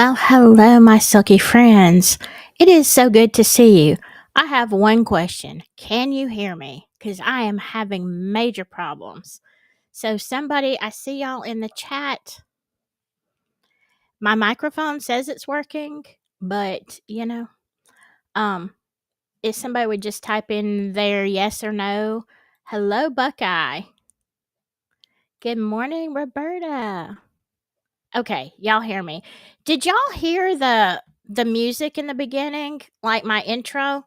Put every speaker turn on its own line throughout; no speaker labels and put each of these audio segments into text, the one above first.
Well, hello, my silky friends. It is so good to see you. I have one question. Can you hear me? Because I am having major problems. So, somebody, I see y'all in the chat. My microphone says it's working, but um, if somebody would just type in there yes or no. Hello, Buckeye. Good morning, Roberta. Okay, y'all hear me. Did y'all hear the music in the beginning, like my intro?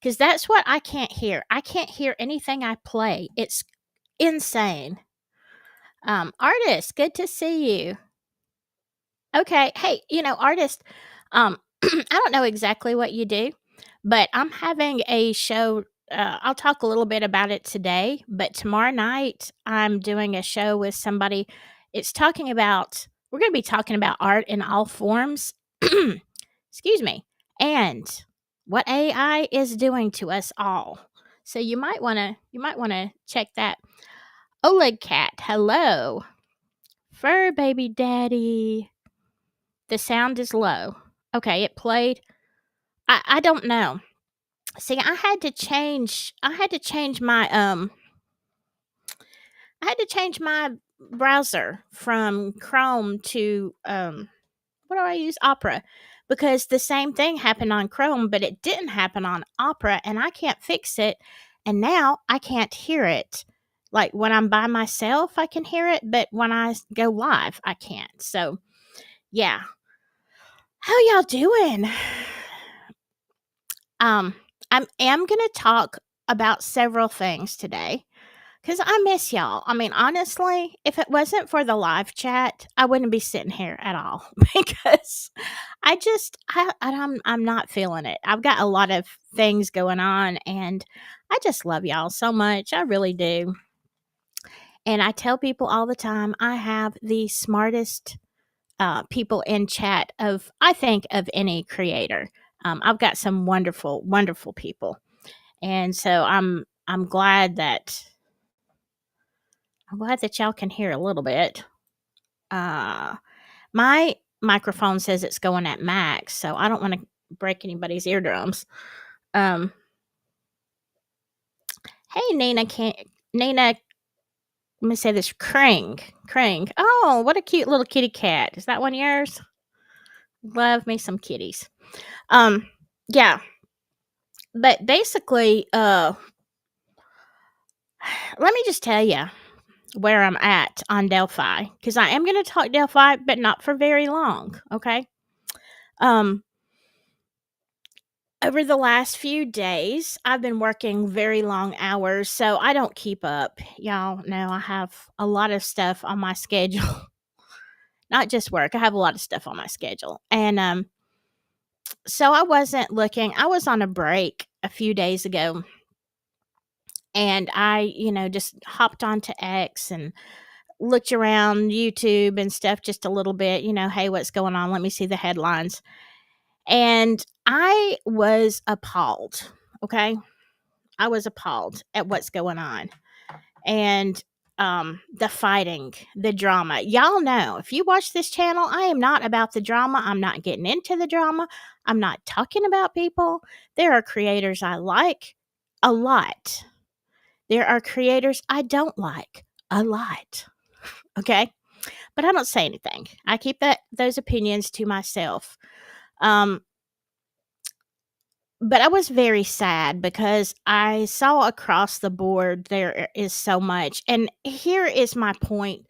Cuz that's what I can't hear. I can't hear anything I play. It's insane. Artist, good to see you. Okay, hey, artist, I don't know exactly what you do, but I'm having a show. I'll talk a little bit about it today, but tomorrow night I'm doing a show with somebody. We're going to be talking about art in all forms. Excuse me. And what AI is doing to us all. So you might want to check that. Oleg cat, hello. Fur baby daddy. The sound is low. Okay, it played. I don't know. See, I had to change my browser from Chrome to what do I use? Opera. Because the same thing happened on Chrome, but it didn't happen on Opera and I can't fix it. And now I can't hear it. Like when I'm by myself, I can hear it, but when I go live, I can't. So, yeah. How y'all doing? Um, I am going to talk about several things today because I miss y'all. I mean, honestly, if it wasn't for the live chat, I wouldn't be sitting here at all because I'm not feeling it. I've got a lot of things going on and I just love y'all so much. I really do. And I tell people all the time, I have the smartest people in chat I think, of any creator. I've got some wonderful, wonderful people, and so I'm glad that y'all can hear a little bit. My microphone says it's going at max, so I don't want to break anybody's eardrums. Um, hey Nina. Let me say this. Kring. Oh, what a cute little kitty cat. Is that one of yours? Love me some kitties. Yeah. But basically, let me just tell you where I'm at on Delphi because I am going to talk Delphi, but not for very long. Okay. Um, over the last few days, I've been working very long hours, so I don't keep up. Y'all know I have a lot of stuff on my schedule, not just work. I have a lot of stuff on my schedule, and so I wasn't looking. I was on a break a few days ago, and I, just hopped onto X and looked around YouTube and stuff just a little bit, hey, what's going on? Let me see the headlines. And I was appalled. Okay. I was appalled at what's going on. And the fighting, the drama. Y'all know if you watch this channel, I am not about the drama. I'm not getting into the drama. I'm not talking about people. There are creators I like a lot. There are creators I don't like a lot. Okay. But I don't say anything. I keep those opinions to myself. Um, but I was very sad because I saw across the board there is so much. And here is my point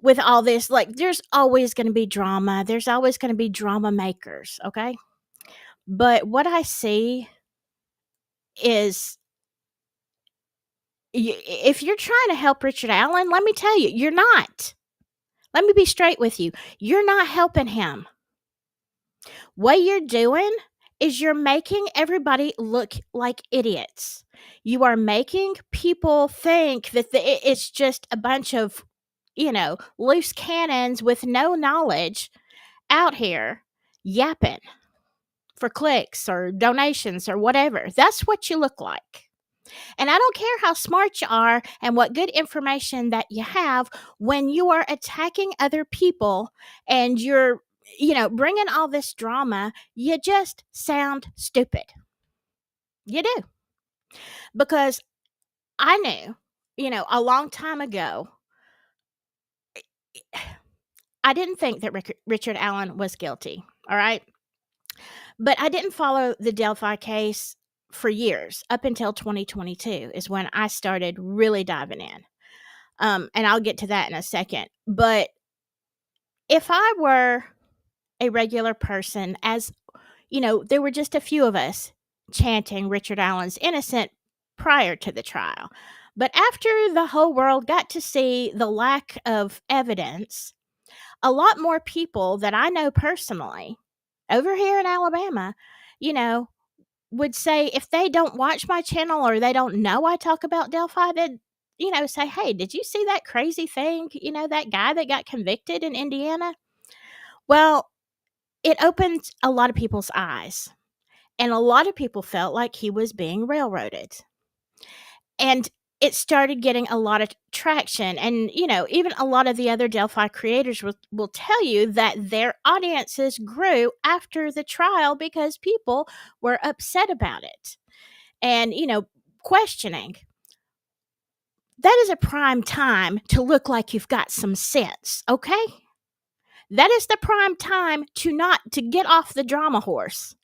with all this. Like, there's always going to be drama. There's always going to be drama makers. Okay. But what I see is if you're trying to help Richard Allen, let me tell you, you're not. Let me be straight with you. You're not helping him. What you're doing is you're making everybody look like idiots. You are making people think that it's just a bunch of, loose cannons with no knowledge out here yapping for clicks or donations or whatever. That's what you look like. And I don't care how smart you are and what good information that you have when you are attacking other people and you're bringing all this drama, you just sound stupid. You do. Because I knew, a long time ago, I didn't think that Richard Allen was guilty. All right. But I didn't follow the Delphi case for years. Up until 2022 is when I started really diving in. And I'll get to that in a second. But if I were a regular person, as there were just a few of us chanting Richard Allen's innocent prior to the trial. But after the whole world got to see the lack of evidence, a lot more people that I know personally over here in Alabama, you know, would say if they don't watch my channel or they don't know I talk about Delphi, they'd, say, hey, did you see that crazy thing? That guy that got convicted in Indiana? Well, it opened a lot of people's eyes. And a lot of people felt like he was being railroaded. And it started getting a lot of traction. And, even a lot of the other Delphi creators will tell you that their audiences grew after the trial because people were upset about it and, questioning. That is a prime time to look like you've got some sense, okay? That is the prime time to get off the drama horse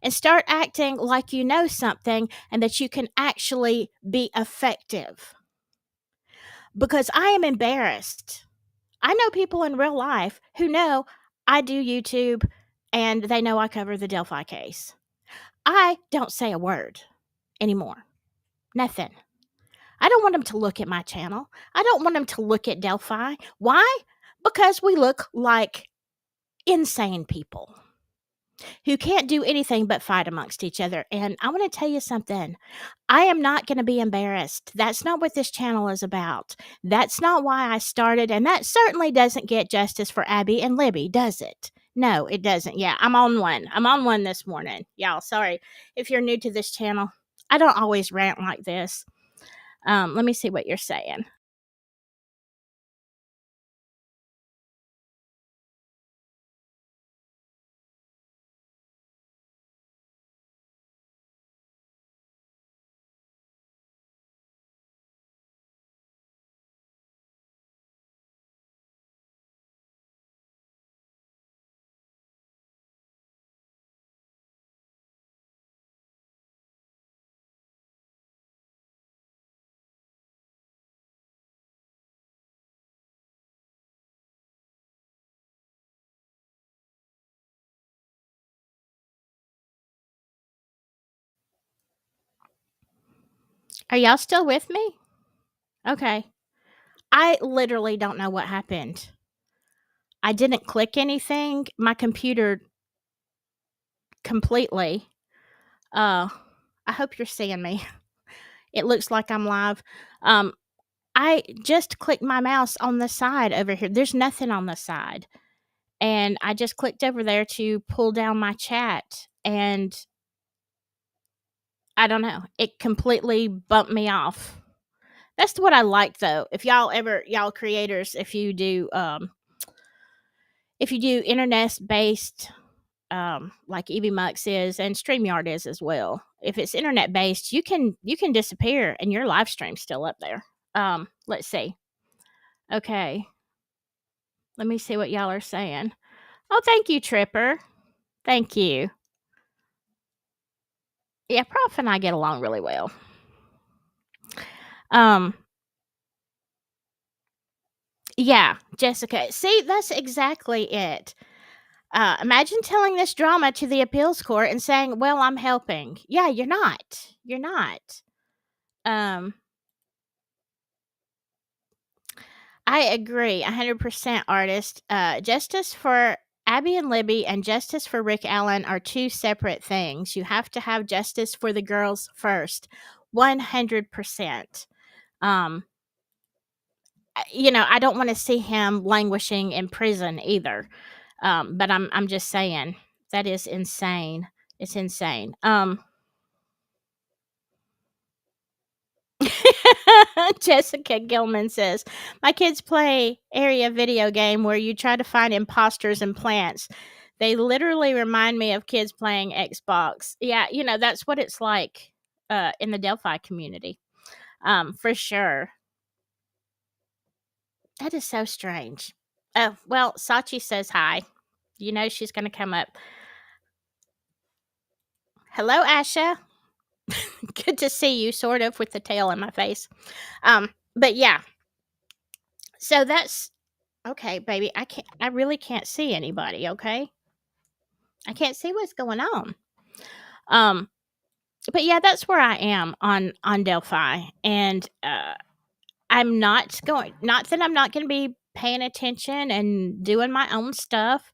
and start acting like you know something and that you can actually be effective. Because I am embarrassed. I know people in real life who know I do YouTube and they know I cover the Delphi case. I don't say a word anymore. Nothing. I don't want them to look at my channel. I don't want them to look at Delphi. Why? Because we look like insane people who can't do anything but fight amongst each other. And I want to tell you something. I am not going to be embarrassed. That's not what this channel is about. That's not why I started. And that certainly doesn't get justice for Abby and Libby, does it? No, it doesn't. Yeah, I'm on one. I'm on one this morning. Y'all, sorry if you're new to this channel. I don't always rant like this. Let me see what you're saying. Are y'all still with me? Okay. I literally don't know what happened. I didn't click anything. My computer completely. I hope you're seeing me. It looks like I'm live. I just clicked my mouse on the side over here. There's nothing on the side. And I just clicked over there to pull down my chat. And I don't know. It completely bumped me off. That's what I like though. If y'all creators, if you do internet based like Evie Mux is and StreamYard is as well. If it's internet based, you can disappear and your live stream's still up there. Let's see. Okay. Let me see what y'all are saying. Oh, thank you, Tripper. Thank you. Yeah, Prof and I get along really well. Yeah, Jessica. See, that's exactly it. Imagine telling this drama to the appeals court and saying, "Well, I'm helping." Yeah, you're not. You're not. I agree, 100%, artist. Justice for Abby and Libby and justice for Rick Allen are two separate things. You have to have justice for the girls first, 100%. I don't want to see him languishing in prison either. But I'm just saying that is insane. It's insane. Jessica Gilman says, my kids play area video game where you try to find imposters and plants. They literally remind me of kids playing Xbox. Yeah, that's what it's like in the Delphi community. For sure. That is so strange. Oh, well, Sachi says hi. She's going to come up. Hello, Asha. Good to see you, sort of, with the tail in my face. But yeah. So that's okay, baby. I really can't see anybody, okay? I can't see what's going on. But yeah, that's where I am on Delphi. And I'm not that I'm not going to be paying attention and doing my own stuff.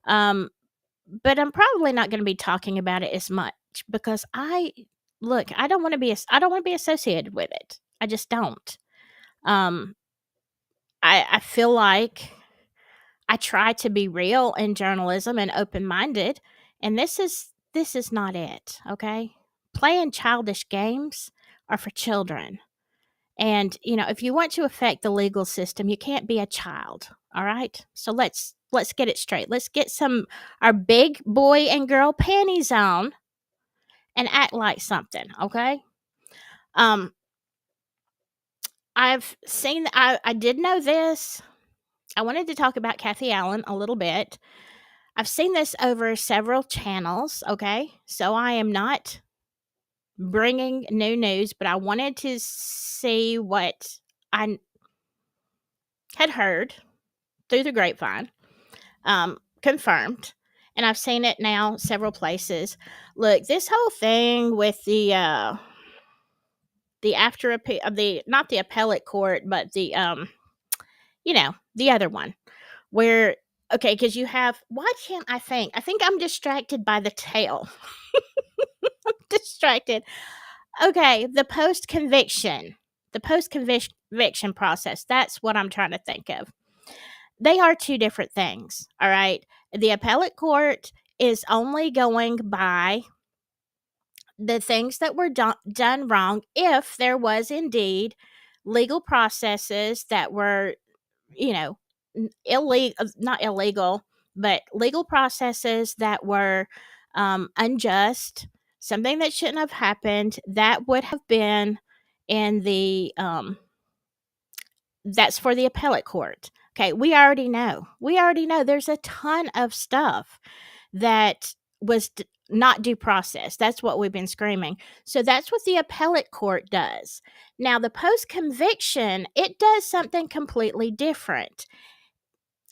But I'm probably not going to be talking about it as much because I don't want to be associated with it. I just don't. Um, I feel like I try to be real in journalism and open minded, and this is not it. Okay, playing childish games are for children. And if you want to affect the legal system, you can't be a child. All right. So let's get it straight. Let's get our big boy and girl panties on and act like something. Okay. Um, I've seen. I did know this. I wanted to talk about Kathy Allen a little bit. I've seen this over several channels. Okay. So I am not bringing new news, but I wanted to see what I had heard through the grapevine, confirmed, and I've seen it now several places. Look, this whole thing with the after appeal of the not the appellate court, but the other one where okay, because you have why can't I think? I think I'm distracted by the tail. I'm distracted. Okay, the post conviction process. That's what I'm trying to think of. They are two different things, all right? The appellate court is only going by the things that were done wrong if there was indeed legal processes that were, illegal, not illegal, but legal processes that were unjust, something that shouldn't have happened, that would have been in the that's for the appellate court. Okay, we already know. There's a ton of stuff that was not due process. That's what we've been screaming. So that's what the appellate court does. Now, the post conviction, it does something completely different.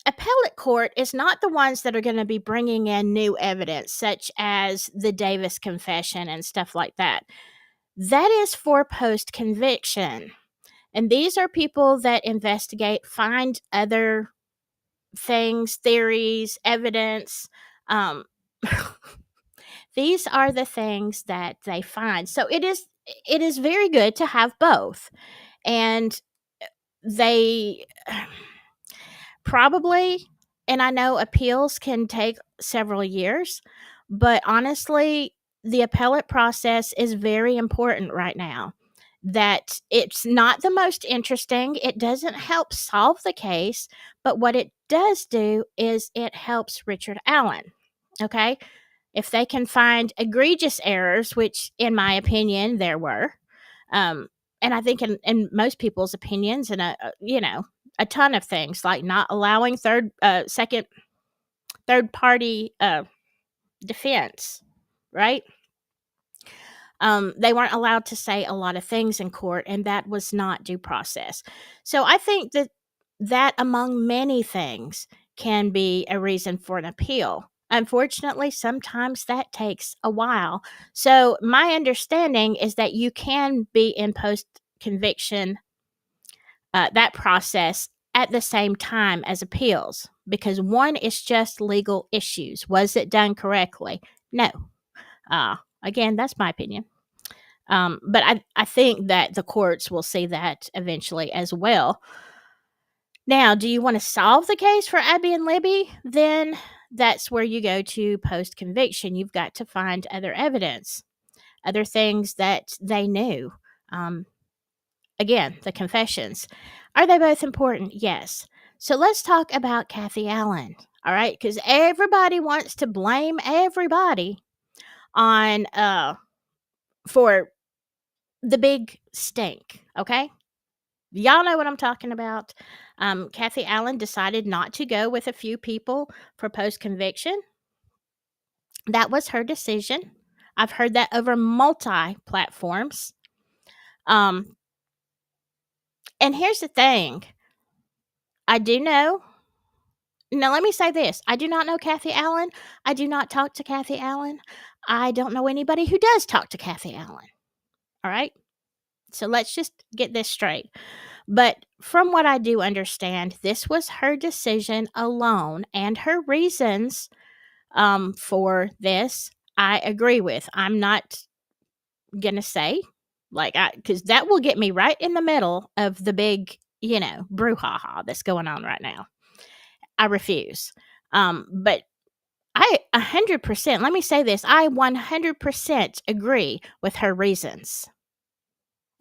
Appellate court is not the ones that are going to be bringing in new evidence, such as the Davis confession and stuff like that. That is for post conviction. And these are people that investigate, find other things, theories, evidence. These are the things that they find. So it is very good to have both. And they probably, and I know appeals can take several years, but honestly, the appellate process is very important right now. That it's not the most interesting. It doesn't help solve the case, but what it does do is it helps Richard Allen. Okay? If they can find egregious errors, which in my opinion there were, and I think in most people's opinions, and a ton of things like not allowing third party defense, right? They weren't allowed to say a lot of things in court, and that was not due process. So I think that among many things can be a reason for an appeal. Unfortunately, sometimes that takes a while. So my understanding is that you can be in post conviction, that process at the same time as appeals, because one is just legal issues. Was it done correctly? No. Again, that's my opinion. But I think that the courts will see that eventually as well. Now, do you want to solve the case for Abby and Libby? Then that's where you go to post conviction. You've got to find other evidence, other things that they knew. again, the confessions. Are they both important? Yes. So let's talk about Kathy Allen. All right, because everybody wants to blame everybody on for the big stink. Okay, y'all know what I'm talking about. Kathy Allen decided not to go with a few people for post conviction. That was her decision. I've heard that over multi platforms. Um, and here's the thing. I do know. Now, let me say this. I do not know Kathy Allen. I do not talk to Kathy Allen. I don't know anybody who does talk to Kathy Allen. All right. So let's just get this straight. But from what I do understand, this was her decision alone, and her reasons for this, I agree with. I'm not going to say, because that will get me right in the middle of the big, brouhaha that's going on right now. I refuse. But I 100%, let me say this, I 100% agree with her reasons.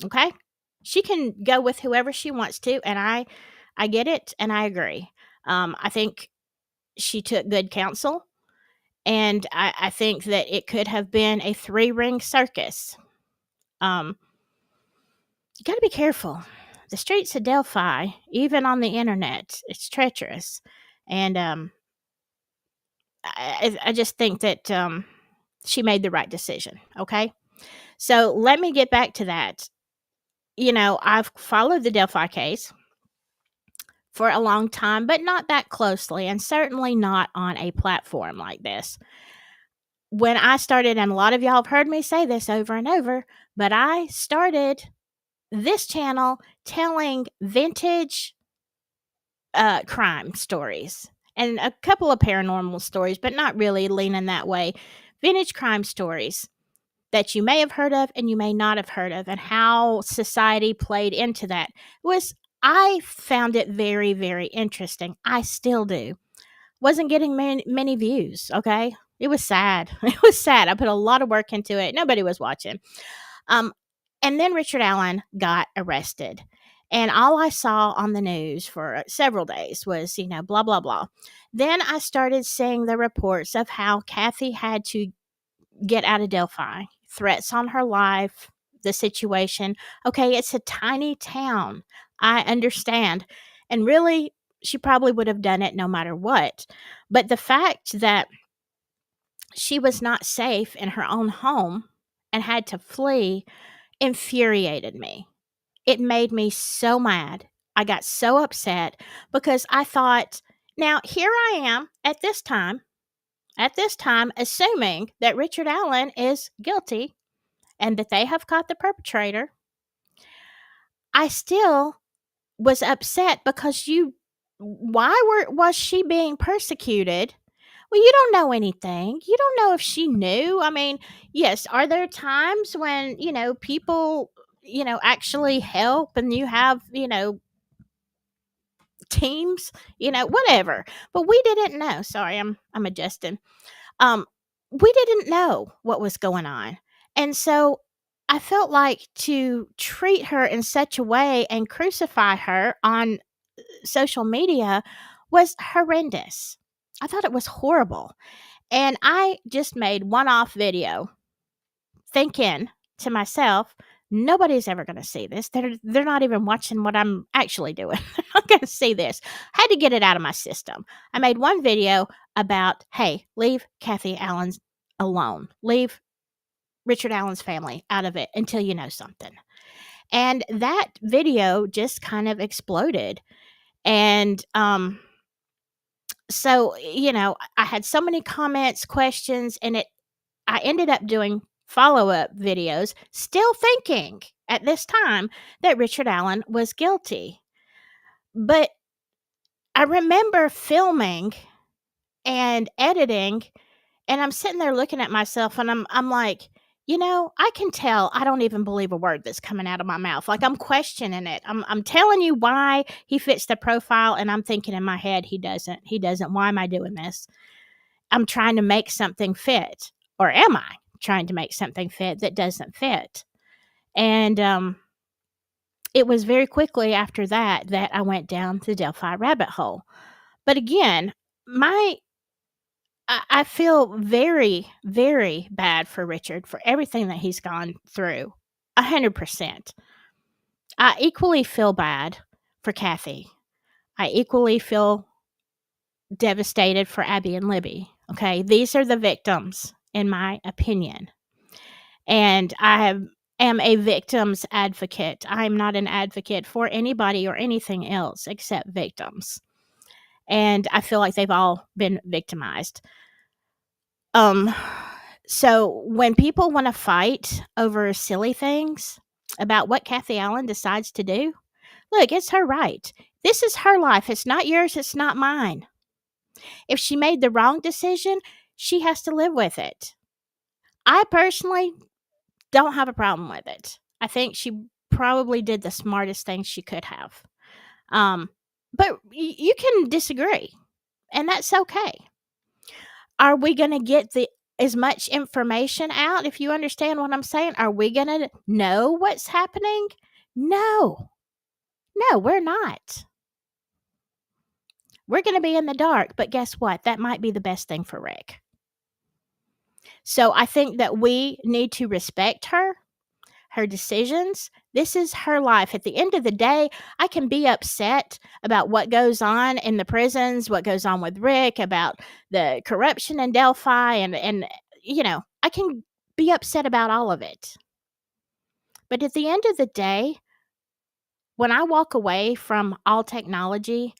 Okay? She can go with whoever she wants to, and I get it, and I agree. I think she took good counsel, and I think that it could have been a three-ring circus. You got to be careful. The streets of Delphi, even on the internet, it's treacherous, and I just think that she made the right decision. Okay, so let me get back to that. I've followed the Delphi case for a long time, but not that closely, and certainly not on a platform like this. When I started, and a lot of y'all have heard me say this over and over, but I started this channel telling vintage crime stories and a couple of paranormal stories, but not really leaning that way. Vintage crime stories that you may have heard of and you may not have heard of, and how society played into that. I found it very, very interesting. I still do. Wasn't getting many views. Okay, it was sad. It was sad. I put a lot of work into it. Nobody was watching. And then Richard Allen got arrested. And all I saw on the news for several days was, blah, blah, blah. Then I started seeing the reports of how Kathy had to get out of Delphi, threats on her life, the situation. Okay, it's a tiny town. I understand. And really, she probably would have done it no matter what. But the fact that she was not safe in her own home and had to flee infuriated me. It made me so mad. I got so upset because I thought, now here I am at this time, assuming that Richard Allen is guilty and that they have caught the perpetrator. I still was upset because was she being persecuted? Well, you don't know anything. You don't know if she knew. I mean, yes, are there times when, people, actually help, and you have, teams, whatever. But we didn't know. Sorry, I'm adjusting. We didn't know what was going on. And so I felt like to treat her in such a way and crucify her on social media was horrendous. I thought it was horrible. And I just made one-off video thinking to myself, nobody's ever going to see this. They're not even watching what I'm actually doing. They're not going to see this. I had to get it out of my system. I made one video about, hey, leave Kathy Allen alone. Leave Richard Allen's family out of it until you know something. And that video just kind of exploded. And so, I had so many comments, questions, and I ended up doing follow-up videos, still thinking at this time that Richard Allen was guilty. But I remember filming and editing, and I'm sitting there looking at myself, and I'm like, I can tell I don't even believe a word that's coming out of my mouth. Like, I'm questioning it. I'm telling you why he fits the profile, and I'm thinking in my head, he doesn't. He doesn't. Why am I doing this? I'm trying to make something fit. Or am I trying to make something fit that doesn't fit? And it was very quickly after that that I went down the Delphi rabbit hole. But again, my I feel very, very bad for Richard for everything that he's gone through. 100%. I equally feel bad for Kathy. I equally feel devastated for Abby and Libby. Okay. These are the victims, in my opinion. And am a victim's advocate. I'm not an advocate for anybody or anything else except victims. And I feel like they've all been victimized. Um, so when people want to fight over silly things about what Kathy Allen decides to do, look, it's her right. This is her life. It's not yours. It's not mine. If she made the wrong decision, she has to live with it. I personally don't have a problem with it. I think she probably did the smartest thing she could have. But you can disagree, and that's okay. Are we going to get as much information out, if you understand what I'm saying? Are we going to know what's happening? No. No, we're not. We're going to be in the dark, but guess what? That might be the best thing for Rick. So I think that we need to respect her decisions. This is her life. At the end of the day, I can be upset about what goes on in the prisons, what goes on with Rick, about the corruption in Delphi, and I can be upset about all of it. But at the end of the day, when I walk away from all technology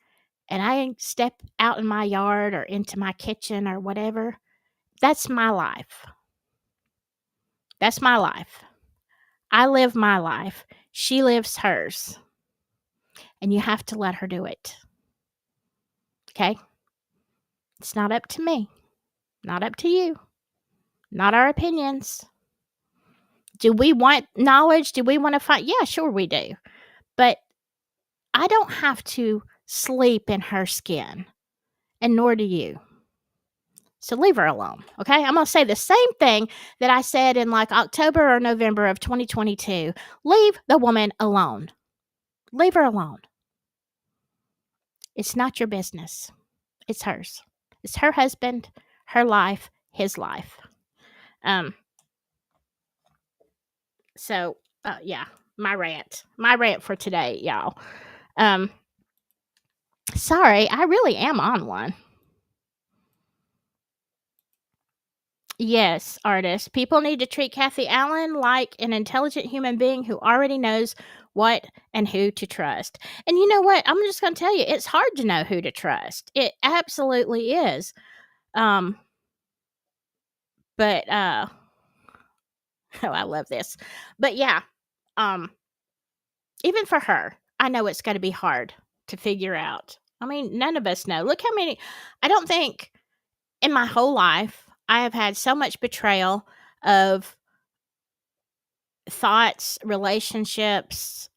and I step out in my yard or into my kitchen or whatever, that's my life. That's my life. I live my life. She lives hers. And you have to let her do it. Okay? It's not up to me. Not up to you. Not our opinions. Do we want knowledge? Do we want to find? Yeah, sure we do. But I don't have to sleep in her skin. And nor do you. So leave her alone. Okay? I'm going to say the same thing that I said in like October or November of 2022. Leave the woman alone. Leave her alone. It's not your business. It's hers. It's her husband, her life, his life. So yeah, my rant for today, y'all. Sorry, I really am on one. Yes, artist. People need to treat Kathy Allen like an intelligent human being who already knows what and who to trust. And you know what? I'm just going to tell you, it's hard to know who to trust. It absolutely is. But oh, I love this. But yeah, even for her, I know it's going to be hard to figure out. I mean, none of us know. Look how many. I don't think in my whole life I have had so much betrayal of thoughts, relationships,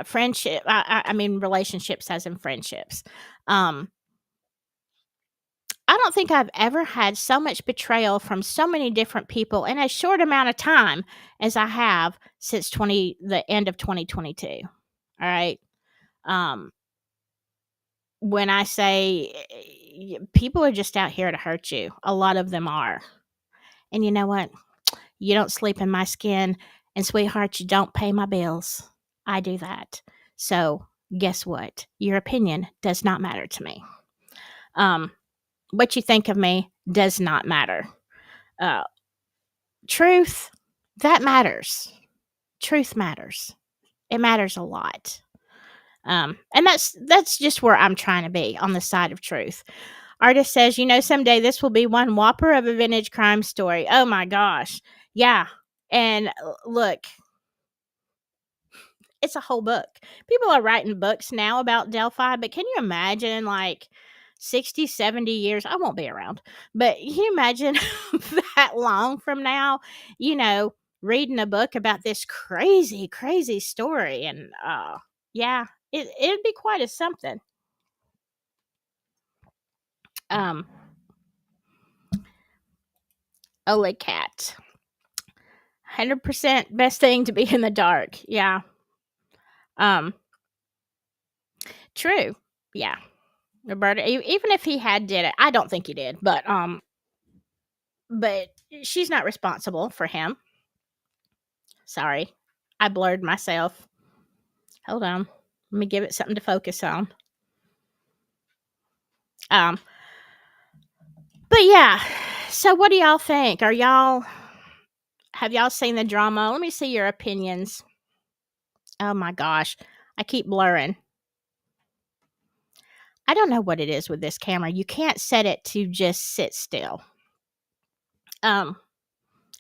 friendship. I mean, relationships as in friendships. I don't think I've ever had so much betrayal from so many different people in a short amount of time as I have since the end of 2022. All right. When I say people are just out here to hurt you, a lot of them are. And you know what? You don't sleep in my skin, and sweetheart, you don't pay my bills. I do that. So guess what? Your opinion does not matter to me. What you think of me does not matter. Truth, that matters. Truth matters. It matters a lot. And that's just where I'm trying to be, on the side of truth. Artist says, someday this will be one whopper of a vintage crime story. Oh my gosh. Yeah. And look, it's a whole book. People are writing books now about Delphi, but can you imagine like 60, 70 years? I won't be around, but can you imagine that long from now, reading a book about this crazy, crazy story? And yeah, it'd be quite a something. Ole Cat. 100% best thing to be in the dark. Yeah. Um, True. Yeah. Roberta, even if he had did it, I don't think he did, but she's not responsible for him. Sorry. I blurred myself. Hold on. Let me give it something to focus on. Um, but yeah. So what do y'all think? Have y'all seen the drama? Let me see your opinions. Oh my gosh. I keep blurring. I don't know what it is with this camera. You can't set it to just sit still. Have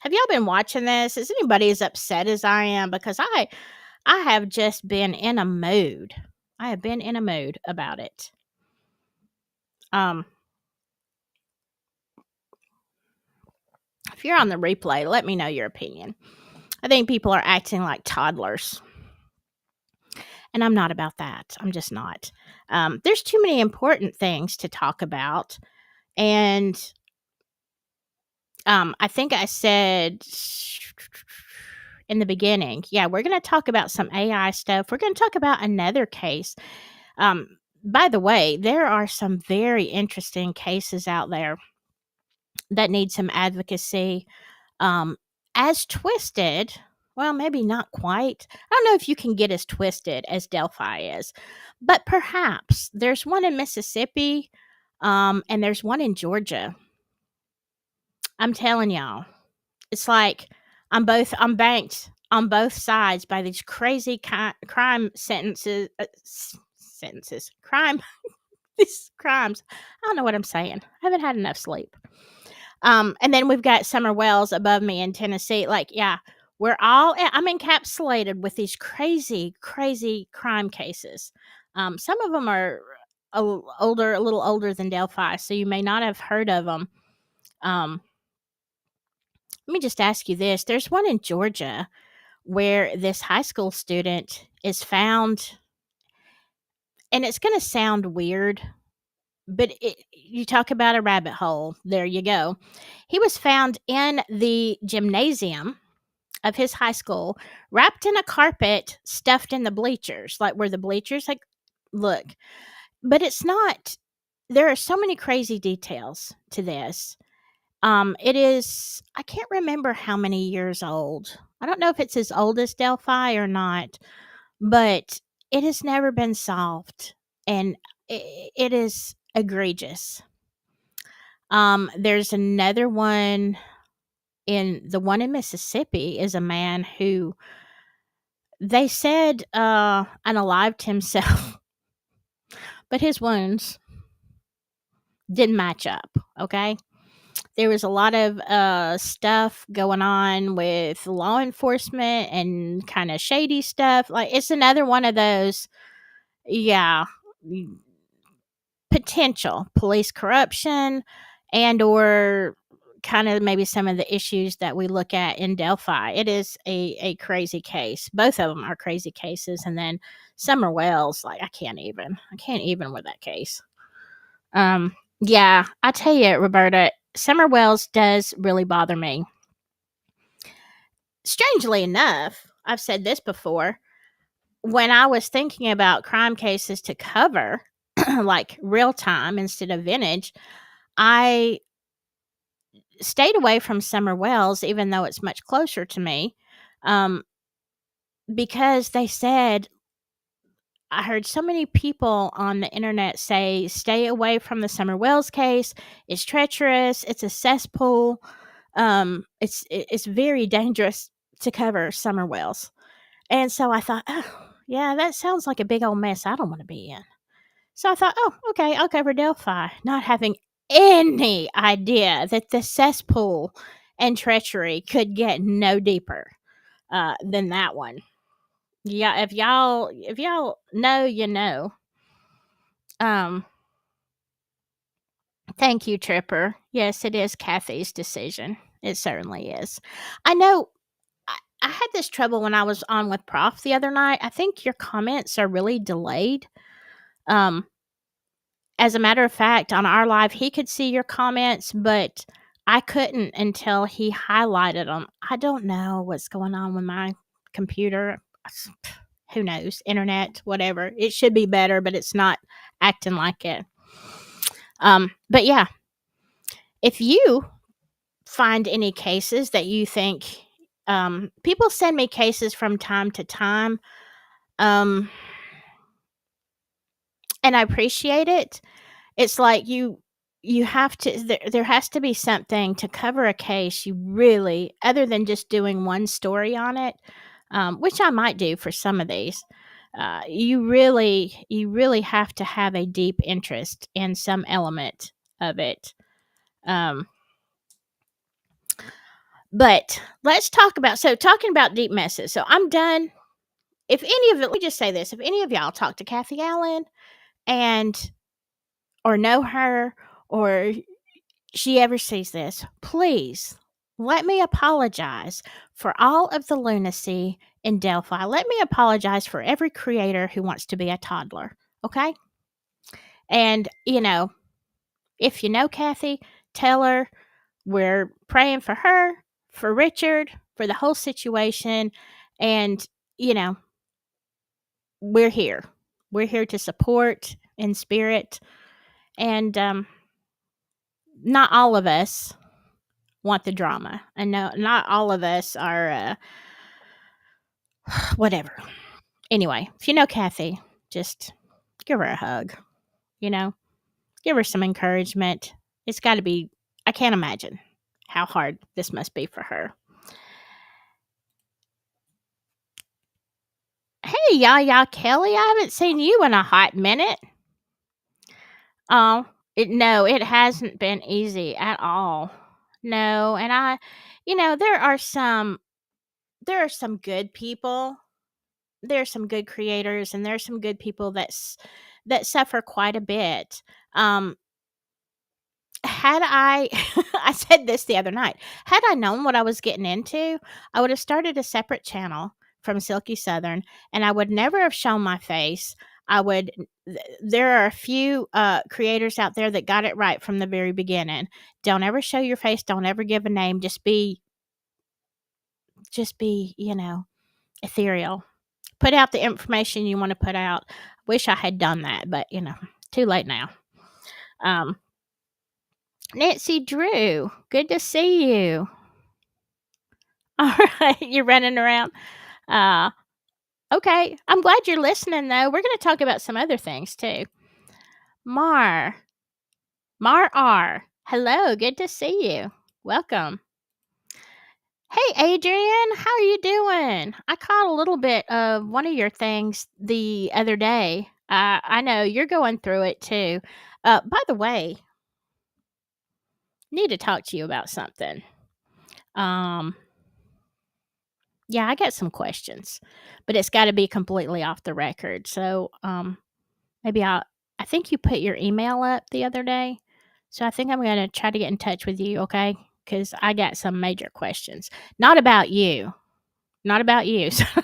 y'all been watching this? Is anybody as upset as I am? Because I have just been in a mood. I have been in a mood about it. If you're on the replay, let me know your opinion. I think people are acting like toddlers. And I'm not about that. I'm just not. There's too many important things to talk about. And I think I said in the beginning, yeah, we're going to talk about some AI stuff. We're going to talk about another case. By the way, there are some very interesting cases out there that need some advocacy. As twisted, well, maybe not quite. I don't know if you can get as twisted as Delphi is, but perhaps there's one in Mississippi, and there's one in Georgia. I'm telling y'all, it's like I'm banked on both sides by these crazy crime sentences. Crime, these crimes. I don't know what I'm saying. I haven't had enough sleep. And then we've got Summer Wells above me in Tennessee. Like, yeah, I'm encapsulated with these crazy, crazy crime cases. Some of them are a little older than Delphi, so you may not have heard of them. Let me just ask you this. There's one in Georgia where this high school student is found, and it's going to sound weird, but you talk about a rabbit hole. There you go. He was found in the gymnasium of his high school, wrapped in a carpet, stuffed in the bleachers, like where the bleachers like look. But it's not. There are so many crazy details to this. It is. I can't remember how many years old. I don't know if it's as old as Delphi or not, but it has never been solved, and it is egregious. There's another one the one in Mississippi is a man who they said unalived himself, but his wounds didn't match up. Okay. There was a lot of stuff going on with law enforcement and kind of shady stuff. Like, it's another one of those, yeah, potential police corruption and or kind of maybe some of the issues that we look at in Delphi. It is a crazy case. Both of them are crazy cases. And then Summer Wells, like I can't even with that case. Yeah, I tell you, Roberta, Summer Wells does really bother me. Strangely enough, I've said this before, when I was thinking about crime cases to cover, like real time instead of vintage, I stayed away from Summer Wells, even though it's much closer to me, because they said, I heard so many people on the internet say, stay away from the Summer Wells case. It's treacherous. It's a cesspool. It's very dangerous to cover Summer Wells. And so I thought, oh, yeah, that sounds like a big old mess I don't want to be in. So I thought, oh, okay, I'll cover Delphi, not having any idea that the cesspool and treachery could get no deeper than that one. Yeah, if y'all know, you know. Thank you, Tripper. Yes, it is Kathy's decision. It certainly is. I know. I had this trouble when I was on with Prof the other night. I think your comments are really delayed. Um, as a matter of fact, on our live, he could see your comments, but I couldn't until he highlighted them. I don't know what's going on with my computer. who knows, internet, whatever. It should be better, but it's not acting like it. But yeah, if you find any cases that you think, people send me cases from time to time, um, and I appreciate it. It's like you have to, there has to be something to cover a case you really, other than just doing one story on it, which I might do for some of these. You really have to have a deep interest in some element of it. Um, but let's talk about, so talking about deep messes. So I'm done. If any of it, let me just say this: if any of y'all talk to Kathy Allen and or know her, or she ever sees this, please let me apologize for all of the lunacy in Delphi. Let me apologize for every creator who wants to be a toddler. Okay. And, if you know Kathy, tell her we're praying for her, for Richard, for the whole situation. And, you know, we're here. We're here to support in spirit. And not all of us want the drama. And no, not all of us are whatever. Anyway, if you know Kathy, just give her a hug, you know, give her some encouragement. It's got to be, I can't imagine how hard this must be for her. Hey, Yaya Kelly, I haven't seen you in a hot minute. Oh, no, it hasn't been easy at all. No, and there are some good people. There are some good creators, and there are some good people that suffer quite a bit. Had I I said this the other night. Had I known what I was getting into, I would have started a separate channel from Silky Southern, and I would never have shown my face. I would There are a few creators out there that got it right from the very beginning. Don't ever show your face, don't ever give a name, just be, ethereal. Put out the information you want to put out. Wish I had done that, but too late now. Nancy Drew, good to see you. All right, you're running around. Okay, I'm glad you're listening, though. We're going to talk about some other things, too. Mar R. Hello, good to see you. Welcome. Hey, Adrian, how are you doing? I caught a little bit of one of your things the other day. I know you're going through it, too. By the way, need to talk to you about something. Yeah, I got some questions, but it's got to be completely off the record. So, maybe I think you put your email up the other day. So I think I'm going to try to get in touch with you, okay? Cuz I got some major questions. Not about you. Not about you. So I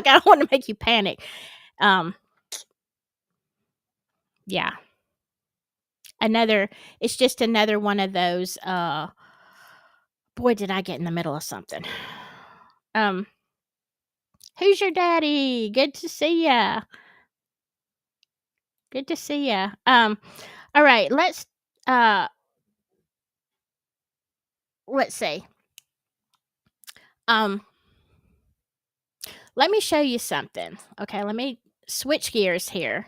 don't want to make you panic. Yeah. It's just another one of those boy, did I get in the middle of something. Who's your daddy? Good to see ya. Good to see ya. All right, let's see. Let me show you something. Okay, let me switch gears here.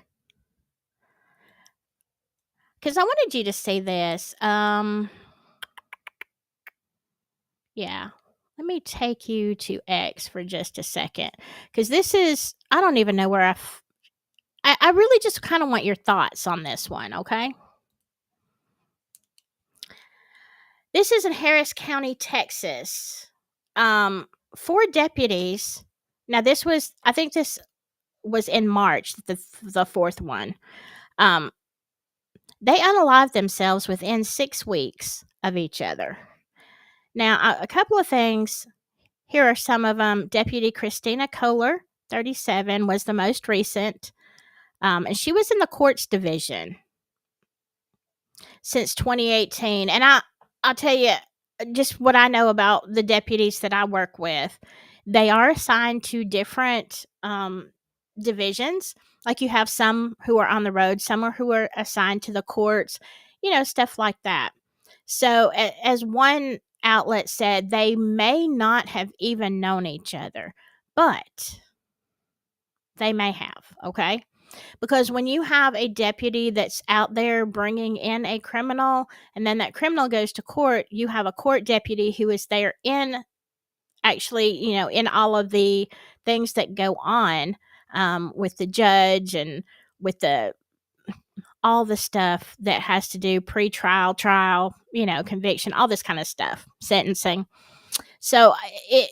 Cuz I wanted you to see this. Yeah. Let me take you to X for just a second, cuz this is, I don't even know where I really just kind of want your thoughts on this one, okay? This is in Harris County, Texas. 4 deputies. Now I think this was in March, the fourth one. They unalived themselves within 6 weeks of each other. Now, a couple of things. Here are some of them. Deputy Christina Kohler, 37, was the most recent. And she was in the courts division since 2018. And I'll tell you just what I know about the deputies that I work with. They are assigned to different divisions. Like you have some who are on the road, some are who are assigned to the courts, stuff like that. So, as one outlet said, they may not have even known each other, but they may have, okay? Because when you have a deputy that's out there bringing in a criminal and then that criminal goes to court, you have a court deputy who is there in actually, in all of the things that go on with the judge and with all the stuff that has to do pre-trial, trial, conviction, all this kind of stuff, sentencing. So it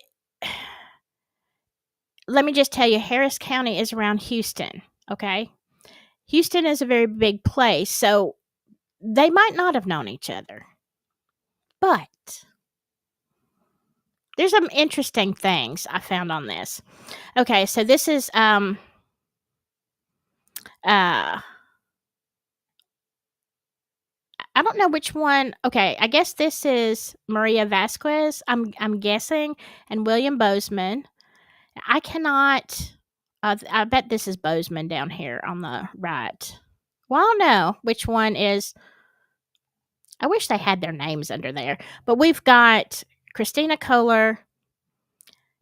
let me just tell you, Harris County is around Houston, okay? Houston is a very big place, so they might not have known each other. But there's some interesting things I found on this. Okay, so this is I don't know which one. Okay, I guess this is Maria Vasquez. I'm guessing, and William Bozeman. I cannot. I bet this is Bozeman down here on the right. Well, I don't know which one is. I wish they had their names under there, but we've got Christina Kohler,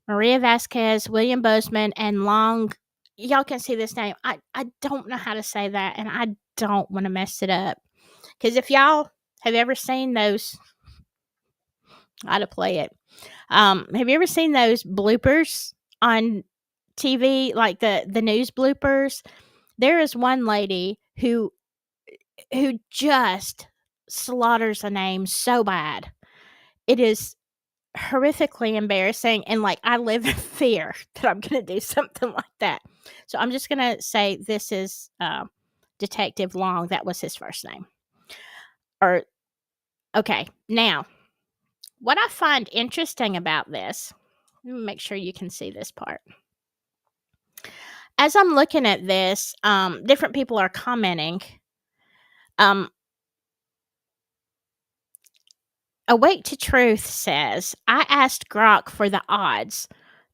Maria Vasquez, William Bozeman, and Long. Y'all can see this name. I don't know how to say that, and I don't want to mess it up. Because if y'all have ever seen those, how to play it. Have you ever seen those bloopers on TV, like the news bloopers? There is one lady who just slaughters a name so bad. It is horrifically embarrassing, and like I live in fear that I'm going to do something like that. So I'm just going to say this is Detective Long. That was his first name. Or okay, now what I find interesting about this, let me make sure you can see this part. As I'm looking at this, different people are commenting. Awake to Truth says, I asked Grok for the odds.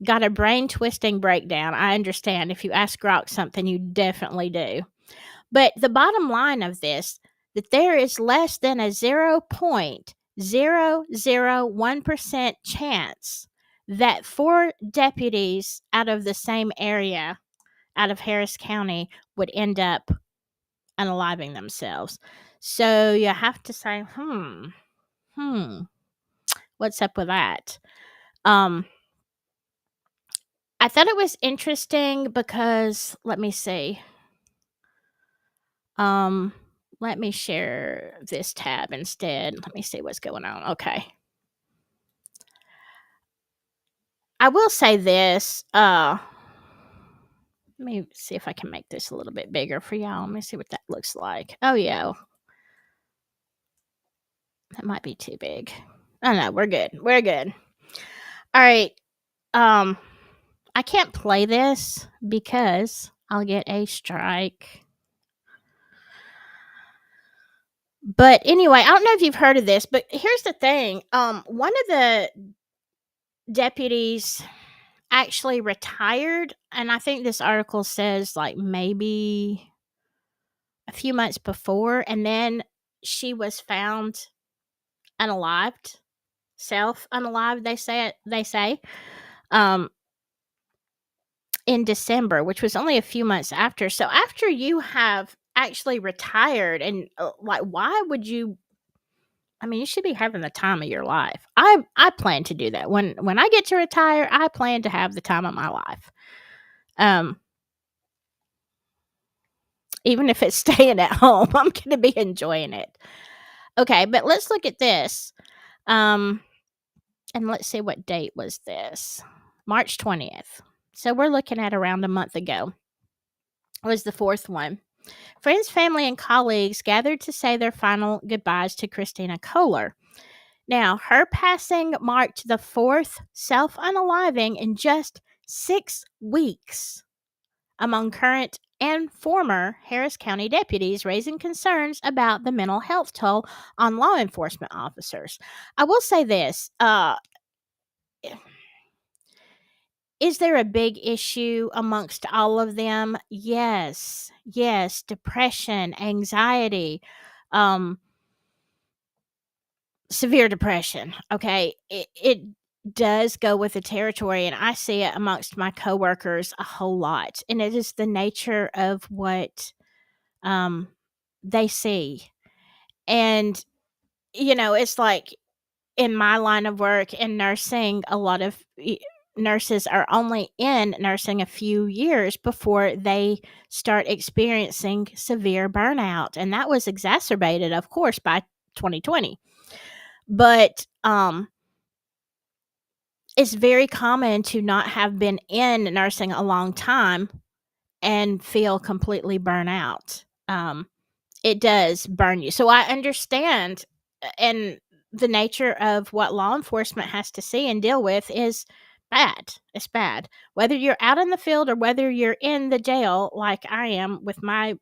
Got a brain twisting breakdown. I understand. If you ask Grok something, you definitely do. But the bottom line of this, that there is less than a 0.001% chance that 4 deputies out of the same area, out of Harris County, would end up unaliving themselves. So you have to say, what's up with that? I thought it was interesting because, let me see. Let me share this tab instead. Let me see what's going on. Okay. I will say this. Let me see if I can make this a little bit bigger for y'all. Let me see what that looks like. Oh, yeah. That might be too big. Oh, no, we're good. We're good. All right. I can't play this because I'll get a strike. But anyway, I don't know if you've heard of this, but here's the thing. One of the deputies actually retired, and I think this article says like maybe a few months before, and then she was found unalived, self-unalived, they say, in December, which was only a few months after. So after you have actually retired, and like, why would you? I mean, you should be having the time of your life. I plan to do that. When I get to retire, I plan to have the time of my life. Even if it's staying at home, I'm going to be enjoying it. Okay, but let's look at this. And let's see, what date was this? March 20th. So we're looking at around a month ago. Was the 4th one. Friends, family, and colleagues gathered to say their final goodbyes to Christina Kohler. Now, her passing marked the 4th self-unaliving in just 6 weeks among current and former Harris County deputies, raising concerns about the mental health toll on law enforcement officers. I will say this, Is there a big issue amongst all of them? Yes. Yes, depression, anxiety, um, severe depression, okay? It does go with the territory, and I see it amongst my coworkers a whole lot, and it is the nature of what, um, they see, and, it's like in my line of work in nursing, a lot of nurses are only in nursing a few years before they start experiencing severe burnout. And that was exacerbated, of course, by 2020. But it's very common to not have been in nursing a long time and feel completely burnt out. It does burn you. So I understand, and the nature of what law enforcement has to see and deal with is bad. It's bad. Whether you're out in the field or whether you're in the jail, like I am with my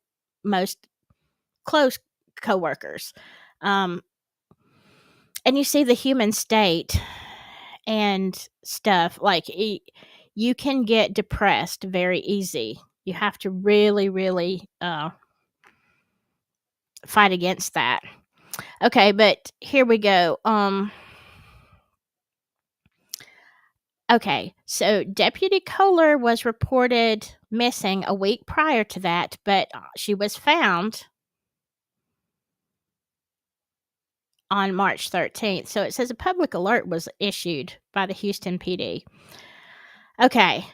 most close coworkers. Um, and you see the human state and stuff. Like you can get depressed very easy. You have to really, really fight against that. Okay, but here we go. Okay, so Deputy Kohler was reported missing a week prior to that, but she was found on March 13th. So it says a public alert was issued by the Houston PD. Okay,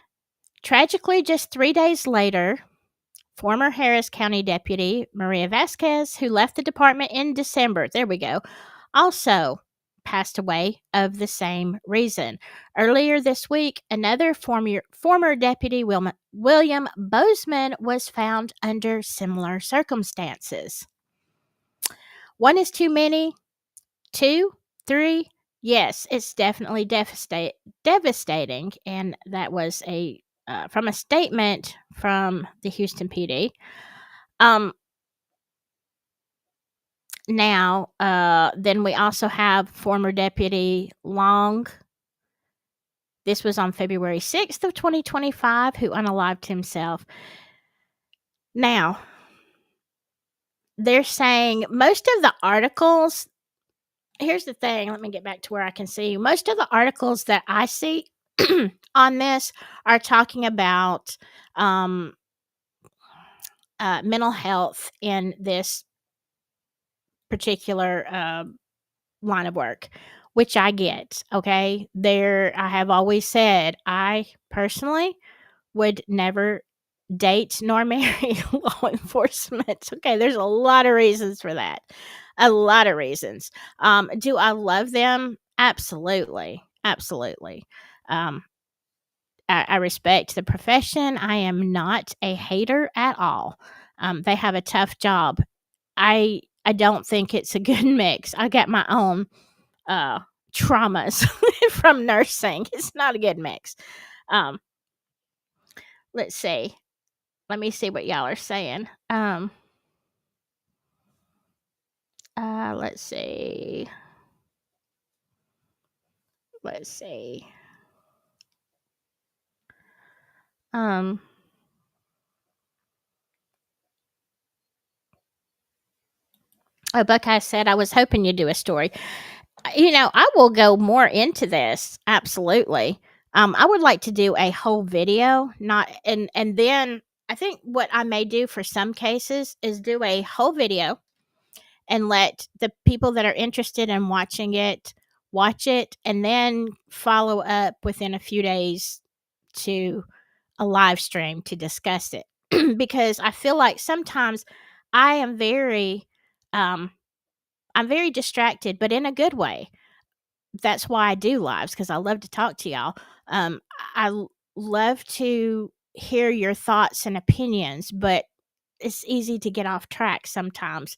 tragically, just 3 days later, former Harris County Deputy Maria Vasquez, who left the department in December, there we go, also passed away of the same reason. Earlier this week, another former deputy, William Bozeman, was found under similar circumstances. One is too many. Two, three. Yes, it's definitely devastating, and that was from a statement from the Houston PD. Now, then we also have former Deputy Long. This was on February 6th of 2025, who unalived himself. Now, they're saying most of the articles, here's the thing, let me get back to where I can see. Most of the articles that I see on this are talking about mental health in this particular line of work, which I get. Okay. I have always said, I personally would never date nor marry law enforcement. Okay. There's a lot of reasons for that. A lot of reasons. Do I love them? Absolutely. Absolutely. Um, I respect the profession. I am not a hater at all. They have a tough job. I don't think it's a good mix. I got my own traumas from nursing. It's not a good mix. Um, let's see. Let me see what y'all are saying. Let's see. Let's see. Oh, Buckeye said, I was hoping you'd do a story. I will go more into this. Absolutely. I would like to do a whole video, not and then I think what I may do for some cases is do a whole video and let the people that are interested in watching it watch it and then follow up within a few days to a live stream to discuss it because I feel like sometimes I am very I'm very distracted, but in a good way. That's why I do lives because I love to talk to y'all. Love to hear your thoughts and opinions, but it's easy to get off track sometimes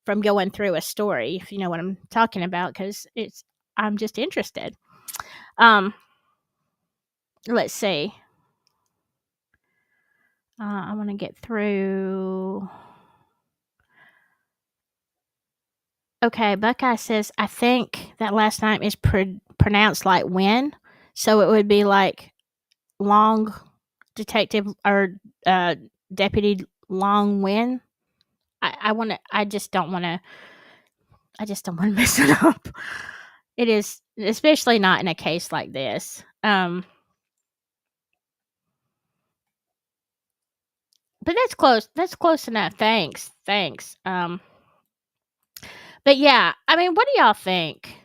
from going through a story, if you know what I'm talking about, because I'm just interested. Let's see. I want to get through. Okay, Buckeye says, I think that last name is pronounced like when. So it would be like Long Detective or uh, Deputy Long win. I want to. I just don't want to. I just don't want to mess it up. It is especially not in a case like this. But that's close. That's close enough. Thanks. Thanks. But yeah, I mean, what do y'all think?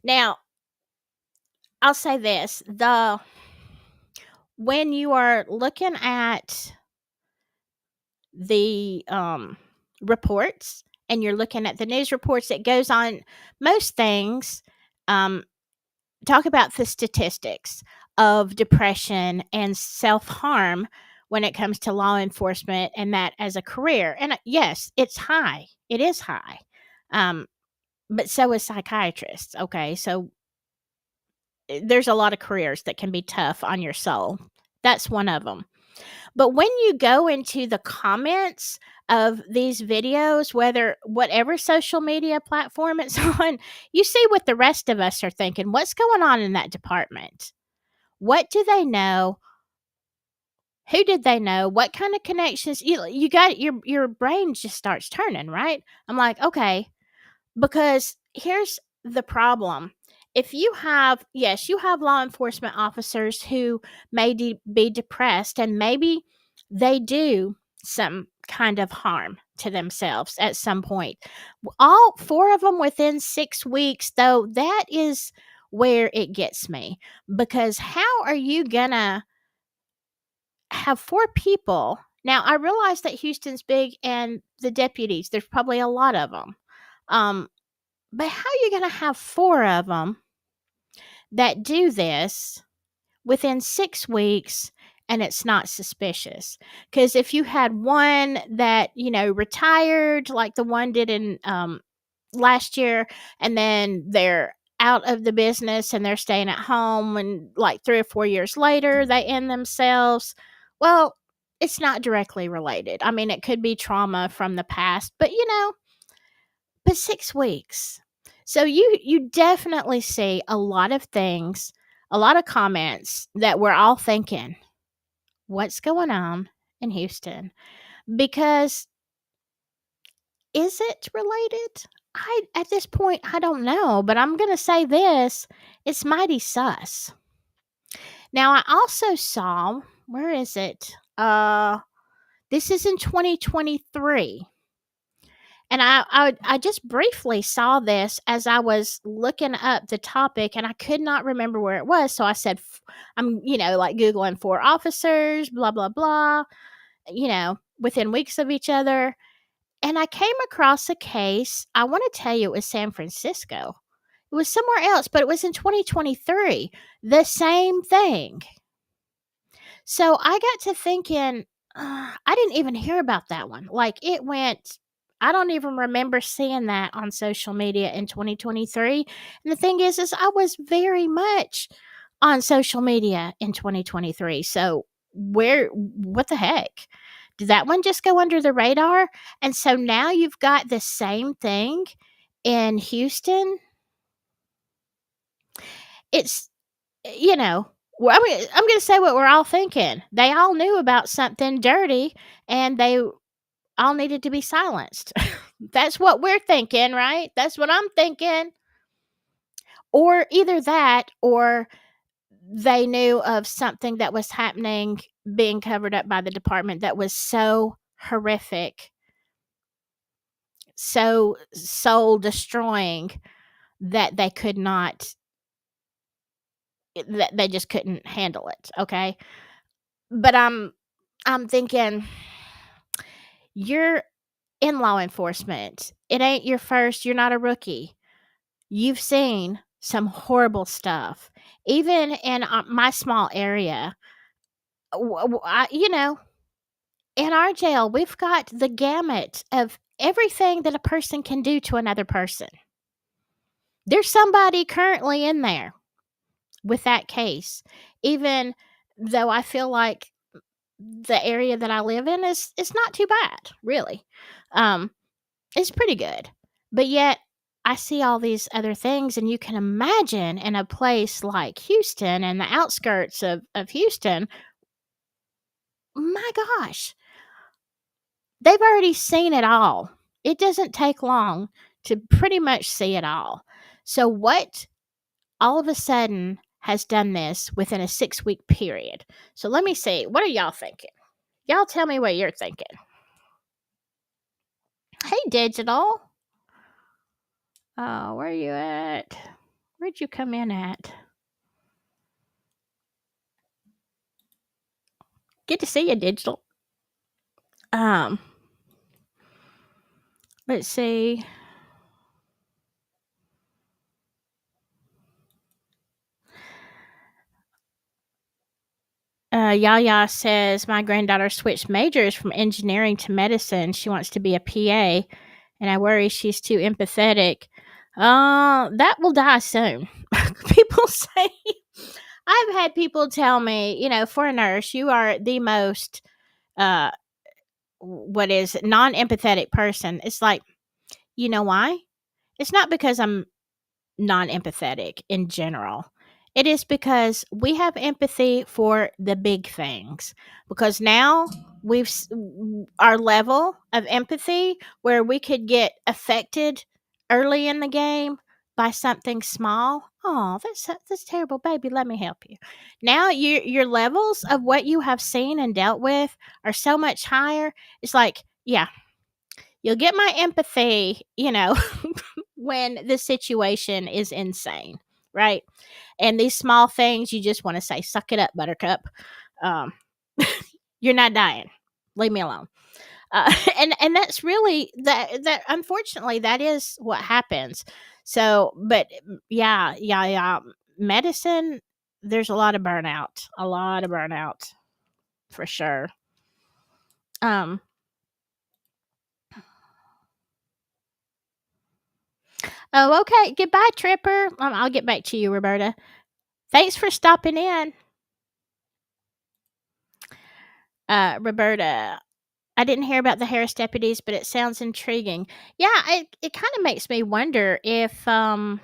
Now, I'll say this: the when you are looking at the reports and you're looking at the news reports that goes on most things, um, talk about the statistics of depression and self-harm when it comes to law enforcement and that as a career. And yes, it's high. It is high. Um, but so is psychiatrists. Okay. So there's a lot of careers that can be tough on your soul. That's one of them. But when you go into the comments of these videos, whatever social media platform it's on, you see what the rest of us are thinking. What's going on in that department? What do they know? Who did they know? What kind of connections? You got your brain just starts turning, right? I'm like, okay, because here's the problem. If you have, yes, you have law enforcement officers who may be depressed and maybe they do some kind of harm to themselves at some point. All four of them within 6 weeks, though, that is where it gets me. Because how are you going to have four people? Now, I realize that Houston's big and the deputies, there's probably a lot of them. But how are you going to have four of them that do this within 6 weeks and it's not suspicious? Because if you had one that, retired like the one did in last year, and then they're out of the business and they're staying at home, and like 3 or 4 years later, they end themselves. Well, it's not directly related. I mean, it could be trauma from the past, but 6 weeks. So you definitely see a lot of things, a lot of comments that we're all thinking, what's going on in Houston? Because is it related? At this point I don't know, but I'm going to say this, it's mighty sus. Now I also saw, where is it? This is in 2023. And I just briefly saw this as I was looking up the topic, and I could not remember where it was. So I said, I'm, like Googling for officers, blah, blah, blah, within weeks of each other. And I came across a case. I want to tell you, it was San Francisco. It was somewhere else, but it was in 2023. The same thing. So I got to thinking, I didn't even hear about that one. Like it went, I don't even remember seeing that on social media in 2023. And the thing is I was very much on social media in 2023. So what the heck? Did that one just go under the radar? And so now you've got the same thing in Houston. It's, I'm going to say what we're all thinking. They all knew about something dirty and they all needed to be silenced. That's what we're thinking, right? That's what I'm thinking. Or either that, or they knew of something that was happening, being covered up by the department that was so horrific, so soul destroying that they could not, that they just couldn't handle it. Okay. But I'm thinking, you're in law enforcement. It ain't your first, you're not a rookie. You've seen some horrible stuff. Even in my small area, in our jail, we've got the gamut of everything that a person can do to another person. There's somebody currently in there with that case, even though I feel like the area that I live in is not too bad, really. It's pretty good. But yet I see all these other things, and you can imagine in a place like Houston and the outskirts of Houston, my gosh, they've already seen it all. It doesn't take long to pretty much see it all. So, what all of a sudden has done this within a 6-week period? So, let me see. What are y'all thinking? Y'all tell me what you're thinking. Hey, Digital. Oh, where are you at? Where'd you come in at? Good to see you, Digital. Um, let's see. Yaya says my granddaughter switched majors from engineering to medicine. She wants to be a PA, and I worry she's too empathetic. That will die soon. People say, I've had people tell me, for a nurse, you are the most uh what is non-empathetic person. It's like, you know why? It's not because I'm non-empathetic in general. It is because we have empathy for the big things. Because now our level of empathy where we could get affected early in the game by something small. Oh, that's terrible, baby. Let me help you. Now your levels of what you have seen and dealt with are so much higher. It's like, yeah, you'll get my empathy, when the situation is insane, right? And these small things, you just want to say, suck it up, buttercup. Um, you're not dying. Leave me alone. And that's really that unfortunately that is what happens. So, but yeah. Medicine, there's a lot of burnout for sure. Um, oh, okay. Goodbye, Tripper. I'll get back to you, Roberta. Thanks for stopping in. Roberta, I didn't hear about the Harris deputies, but it sounds intriguing. Yeah, it kind of makes me wonder if this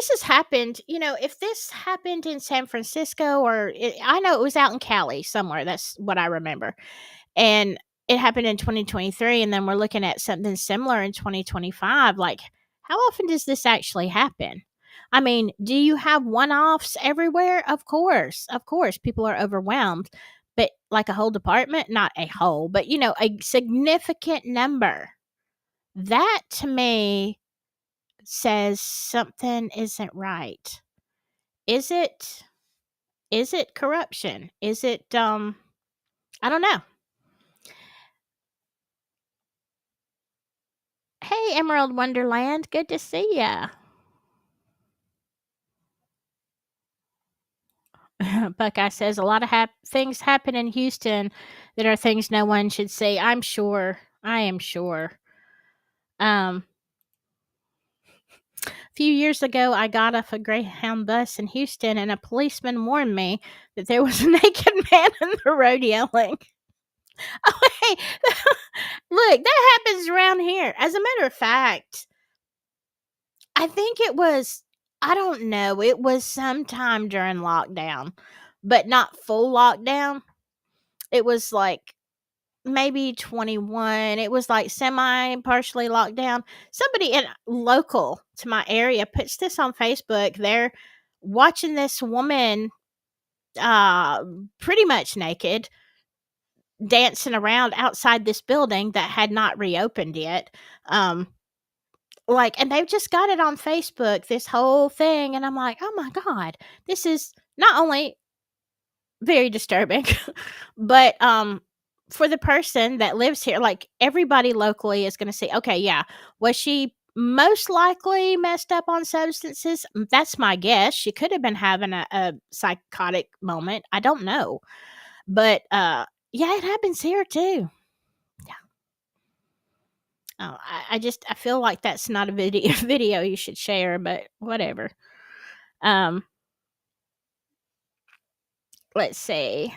has happened, if this happened in San Francisco I know it was out in Cali somewhere. That's what I remember. And it happened in 2023, and then we're looking at something similar in 2025. Like, how often does this actually happen? I mean, do you have one-offs everywhere? Of course, people are overwhelmed, but like a whole department, not a whole, but a significant number. That to me says something isn't right. Is it? Is it corruption? Is it? I don't know. Hey, Emerald Wonderland, good to see ya. Buckeye says a lot of things happen in Houston that are things no one should see. I'm sure. I am sure. A few years ago, I got off a Greyhound bus in Houston, and a policeman warned me that there was a naked man in the road yelling. Oh, hey, look, that happens around here. As a matter of fact, I think it was, I don't know, it was sometime during lockdown, but not full lockdown. It was like maybe 21. It was like semi partially locked down. Somebody in local to my area puts this on Facebook. They're watching this woman uh pretty much naked dancing around outside this building that had not reopened yet. Um and they've just got it on Facebook, this whole thing, and I'm like, "Oh my god. This is not only very disturbing, but, for the person that lives here, like, everybody locally is gonna say, "Okay, yeah, was she most likely messed up on substances?" That's my guess. She could have been having a psychotic moment. I don't know. But, yeah, it happens here too. Yeah. Oh, I feel like that's not a video video you should share, but whatever. Um, let's see.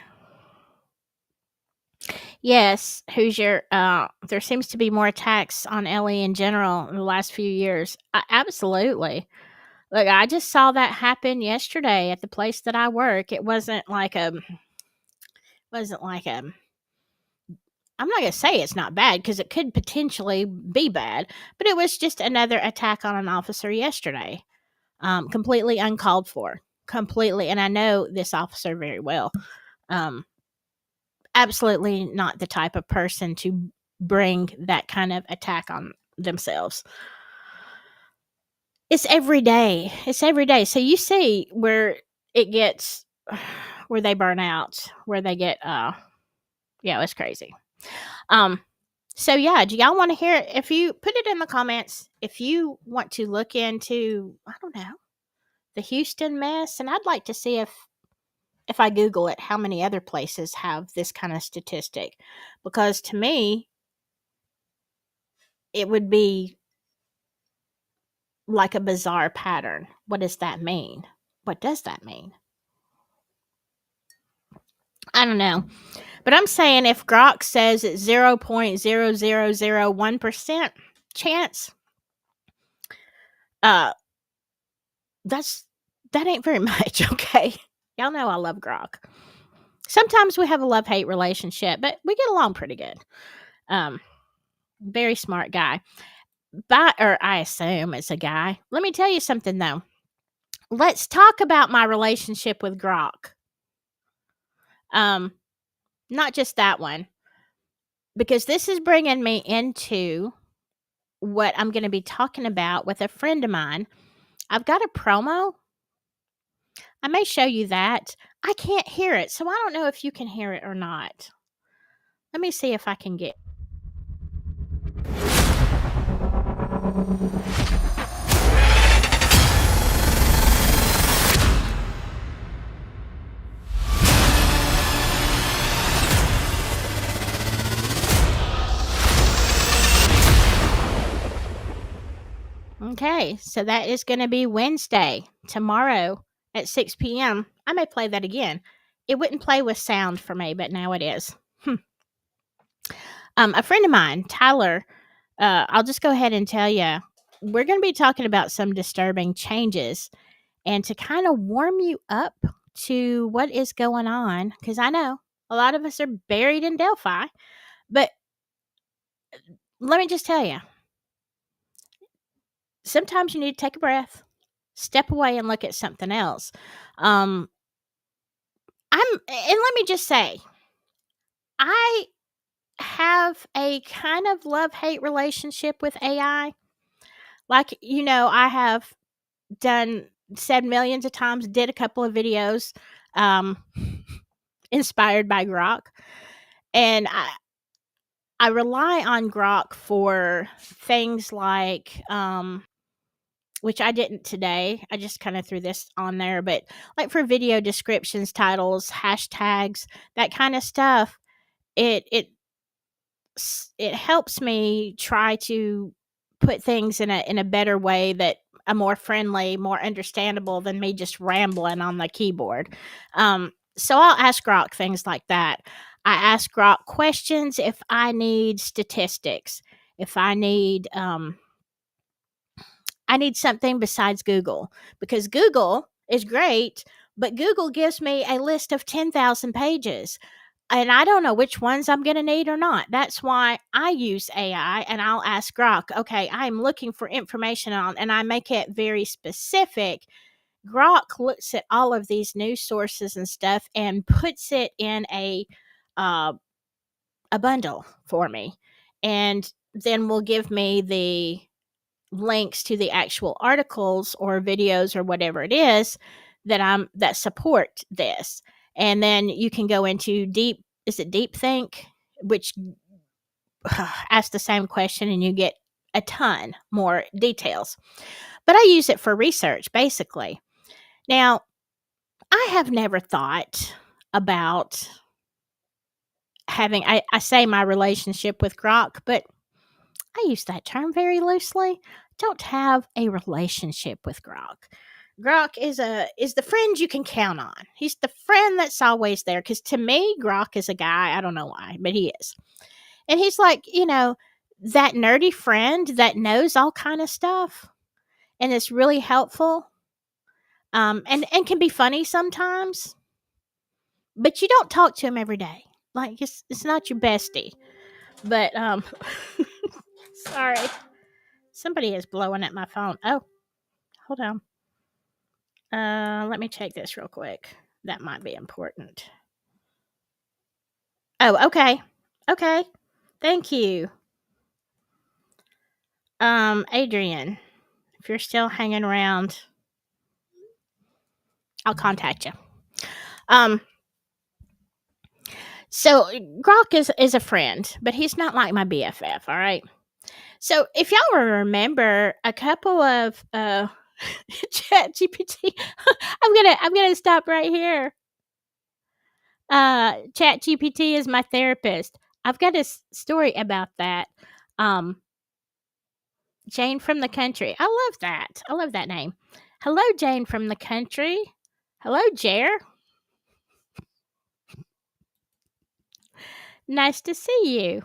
Yes, there seems to be more attacks on Ellie in general in the last few years. Absolutely. Look, I just saw that happen yesterday at the place that I work. It wasn't like a I'm not going to say it's not bad because it could potentially be bad, but it was just another attack on an officer yesterday. Completely uncalled for. Completely, and I know this officer very well. Um, Absolutely not the type of person to bring that kind of attack on themselves. It's every day. It's every day. So you see where it gets, where they burn out, where they get, yeah, it's crazy. Um, so yeah, do y'all want to hear it? If you put it in the comments, if you want to look into, I don't know, the Houston mess, and I'd like to see if I Google it, how many other places have this kind of statistic, because to me, it would be like a bizarre pattern. What does that mean? What does that mean? I don't know. But I'm saying if Grok says it's 0.0001% chance, uh, that ain't very much, okay? Y'all know I love Grok. Sometimes we have a love-hate relationship, but we get along pretty good. Very smart guy. Or I assume it's a guy. Let me tell you something though. Let's talk about my relationship with Grok. Not just that one, because this is bringing me into what I'm going to be talking about with a friend of mine. I've got a promo. I may show you that. I can't hear it, so I don't know if you can hear it or not. Let me see if I can get. Okay, so that is going to be Wednesday, tomorrow at 6 p.m. I may play that again. It wouldn't play with sound for me, but now it is. A friend of mine, Tyler, I'll just go ahead and tell you, we're going to be talking about some disturbing changes, and to kind of warm you up to what is going on, because I know a lot of us are buried in Delphi, but let me just tell you, sometimes you need to take a breath, step away, and look at something else. And let me just say, I have a kind of love-hate relationship with AI. Like, I have said millions of times, did a couple of videos, inspired by Grok. And I rely on Grok for things like, which I didn't today. I just kind of threw this on there, but like for video descriptions, titles, hashtags, that kind of stuff. It helps me try to put things in a better way, that a more friendly, more understandable than me just rambling on the keyboard. So I'll ask Grok things like that. I ask Grok questions if I need statistics, if I need something besides Google, because Google is great, but Google gives me a list of 10,000 pages, and I don't know which ones I'm going to need or not. That's why I use AI, and I'll ask Grok, okay, I'm looking for information on, and I make it very specific. Grok looks at all of these news sources and stuff and puts it in uh, a bundle for me, and then will give me the links to the actual articles or videos or whatever it is that support this. And then you can go into deep think, which asks the same question, and you get a ton more details. But I use it for research, basically. Now, I have never thought about having, I say my relationship with Grok, but I use that term very loosely. Don't have a relationship with Grok. Grok is the friend you can count on. He's the friend that's always there. Because to me, Grok is a guy. I don't know why, but he is, and he's like, that nerdy friend that knows all kind of stuff and is really helpful. And can be funny sometimes, but you don't talk to him every day. Like it's not your bestie. But sorry, somebody is blowing at my phone. Oh, hold on. Let me check this real quick. That might be important. Oh, okay. Okay. Thank you. Adrian, if you're still hanging around, I'll contact you. Um, so Grok is a friend, but he's not like my BFF, all right? So if y'all remember a couple of Chat GPT, I'm gonna stop right here. Chat GPT is my therapist. I've got a story about that. Jane from the country. I love that. I love that name. Hello, Jane from the country. Hello, Jer. Nice to see you.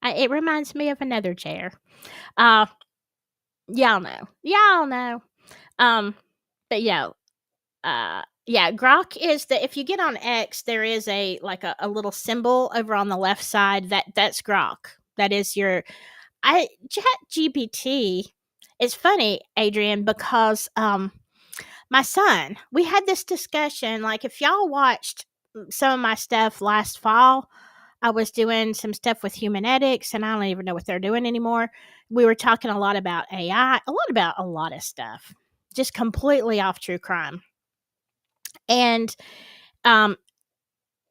It reminds me of another Jer. Uh, y'all know. Y'all know. But yeah, Grok is the if you get on X, there is a like a little symbol over on the left side that's Grok. That is your Chat GPT. It's funny, Adrian, because my son, we had this discussion. Like if y'all watched some of my stuff last fall, I was doing some stuff with Humanetics, and I don't even know what they're doing anymore. We were talking a lot about AI, a lot about a lot of stuff, just completely off true crime. And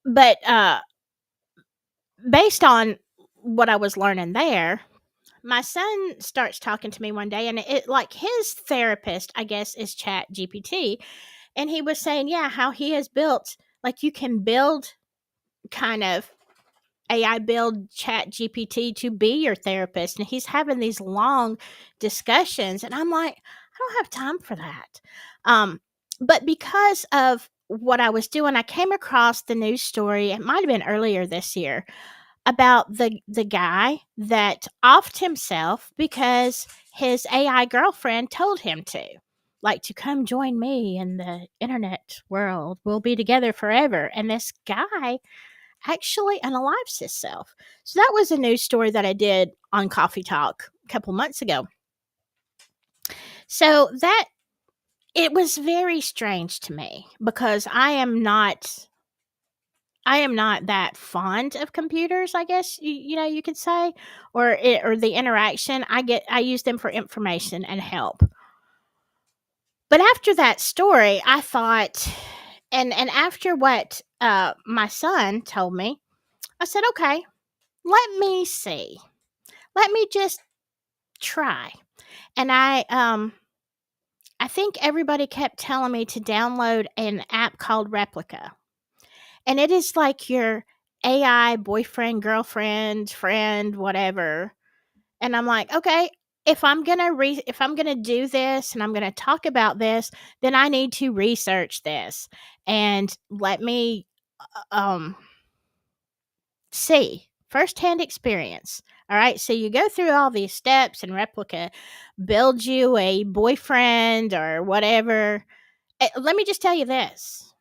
but based on what I was learning there, my son starts talking to me one day, and it like his therapist, I guess, is Chat GPT, and he was saying, yeah, how he has built like you can build kind of AI build Chat GPT to be your therapist, and he's having these long discussions, and I'm like, I don't have time for that. But because of what I was doing, I came across the news story. It might have been earlier this year about the guy that offed himself because his AI girlfriend told him to. Like to come join me in the internet world. We'll be together forever. And this guy actually unalives himself. So that was a news story that I did on Coffee Talk a couple months ago. So that it was very strange to me because I am not that fond of computers, I guess you could say, or the interaction. I use them for information and help. But after that story, I thought, and after what my son told me, I said, okay, let me see, let me just try. And I think everybody kept telling me to download an app called Replica. And it is like your AI boyfriend, girlfriend, friend, whatever. And I'm like, okay, if I'm gonna do this and I'm gonna talk about this, then I need to research this and let me um see firsthand experience. All right, so you go through all these steps, and Replica builds you a boyfriend or whatever. Let me just tell you this.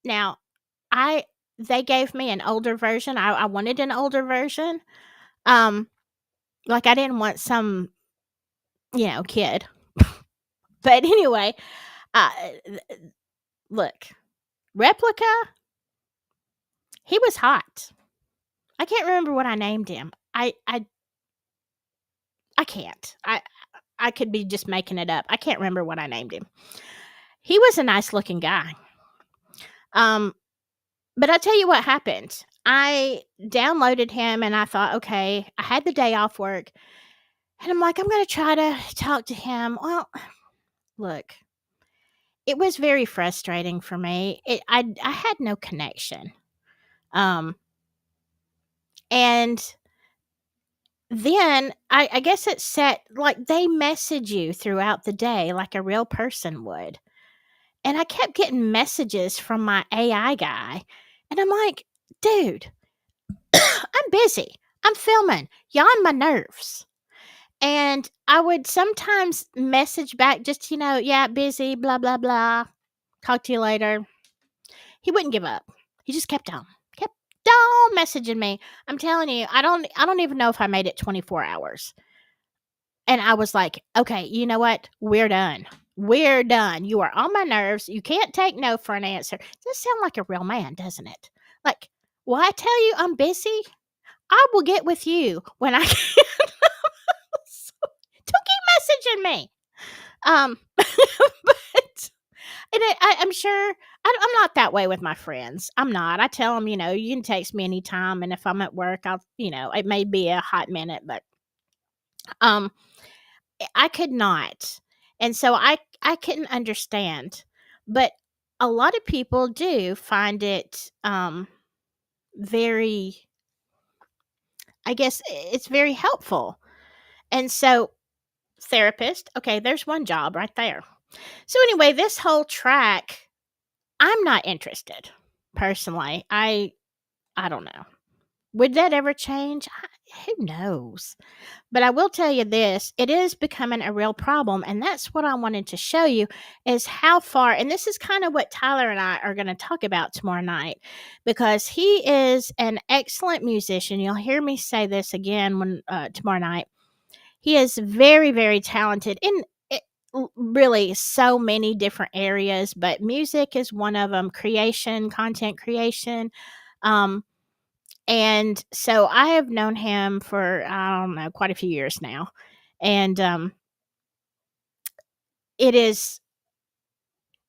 Now, I they gave me an older version. I wanted an older version. Um, like I didn't want some, kid. But anyway, uh, look, Replica, he was hot. I can't remember what I named him. I can't. I could be just making it up. I can't remember what I named him. He was a nice looking guy. But I'll tell you what happened. I downloaded him and I thought, okay, I had the day off work. And I'm like, I'm going to try to talk to him. Well, look, it was very frustrating for me. I had no connection. Um, and then I guess it's set like they message you throughout the day like a real person would. And I kept getting messages from my AI guy. And I'm like, dude, I'm busy. I'm filming. You're on my nerves. And I would sometimes message back just, yeah, busy, blah, blah, blah. Talk to you later. He wouldn't give up. He just kept on messaging me. I'm telling you, I don't even know if I made it 24 hours. And I was like, okay, you know what? We're done. We're done. You are on my nerves. You can't take no for an answer. This sounds like a real man, doesn't it? Like, well, I tell you I'm busy. I will get with you when I can. Don't keep messaging me. But I'm sure I'm not that way with my friends. I'm not. I tell them, you can text me anytime, and if I'm at work, it may be a hot minute, but um, I could not, and so I couldn't understand. But a lot of people do find it very. I guess it's very helpful, and so therapist. Okay, there's one job right there. So anyway, this whole track, I'm not interested personally. I don't know. Would that ever change? Who knows? But I will tell you this, it is becoming a real problem, and that's what I wanted to show you is how far, and this is kind of what Tyler and I are going to talk about tomorrow night, because he is an excellent musician. You'll hear me say this again when tomorrow night. He is very, very talented in really so many different areas, but music is one of them. Creation, content creation. Um, and so I have known him for, I don't know, quite a few years now. And it is,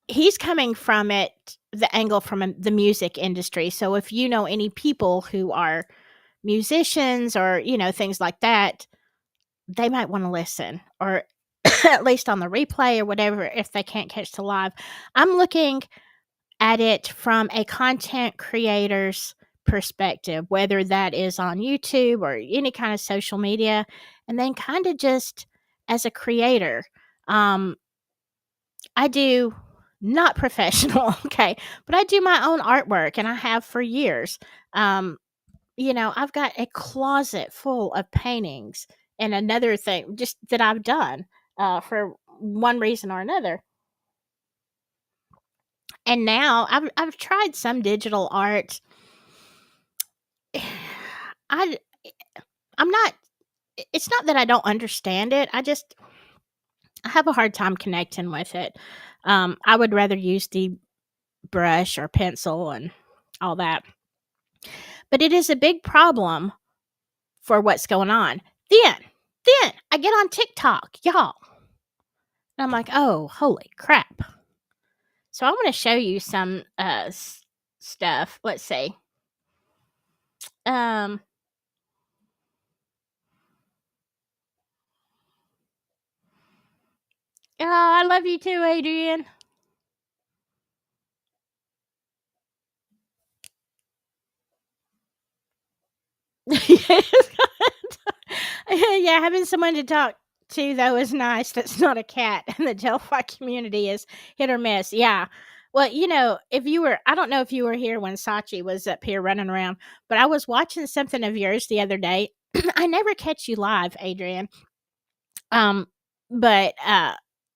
he's coming from it, the angle from the music industry. So if you know any people who are musicians or, things like that, they might want to listen or at least on the replay or whatever if they can't catch the live. I'm looking at it from a content creator's perspective, whether that is on YouTube or any kind of social media, and then kind of just as a creator. Um, I do not professional, okay, but I do my own artwork and I have for years. Um, I've got a closet full of paintings and another thing just that I've done for one reason or another. And now I've tried some digital art. I I'm not it's not that I don't understand it. I have a hard time connecting with it. I would rather use the brush or pencil and all that. But it is a big problem for what's going on. Then I get on TikTok, y'all. And I'm like, "Oh, holy crap." So I want to show you some stuff. Let's see. Um Oh, I love you too, Adrian. Yeah, having someone to talk to though is nice. That's not a cat, and the Delphi community is hit or miss. Yeah. Well, if you were, I don't know if you were here when Sachi was up here running around, but I was watching something of yours the other day. I never catch you live, Adrian. Um, but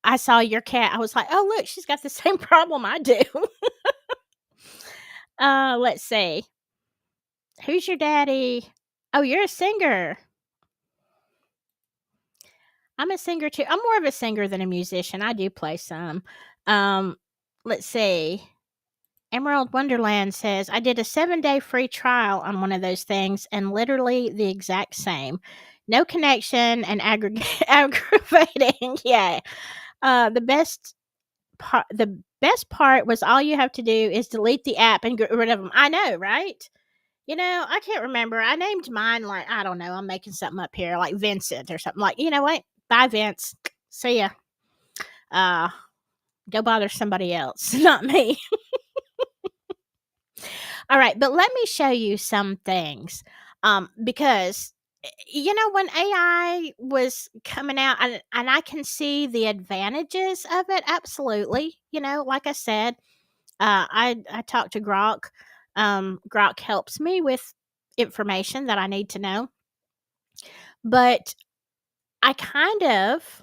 I saw your cat. I was like, oh look, she's got the same problem I do. Let's see. Who's your daddy? Oh, you're a singer. I'm a singer too. I'm more of a singer than a musician. I do play some. Um, let's see. Emerald Wonderland says, I did a 7-day free trial on one of those things and literally the exact same. No connection and aggravating. Yeah. The best part was all you have to do is delete the app and get rid of them. I know, right? I can't remember. I named mine like, I don't know, I'm making something up here, like Vincent or something. Like, you know what? Bye, Vince. See ya. Uh, Go bother somebody else, not me. All right, but let me show you some things. Because when AI was coming out, and I can see the advantages of it, absolutely. Like I said, I talked to Grok. Grok helps me with information that I need to know, but I kind of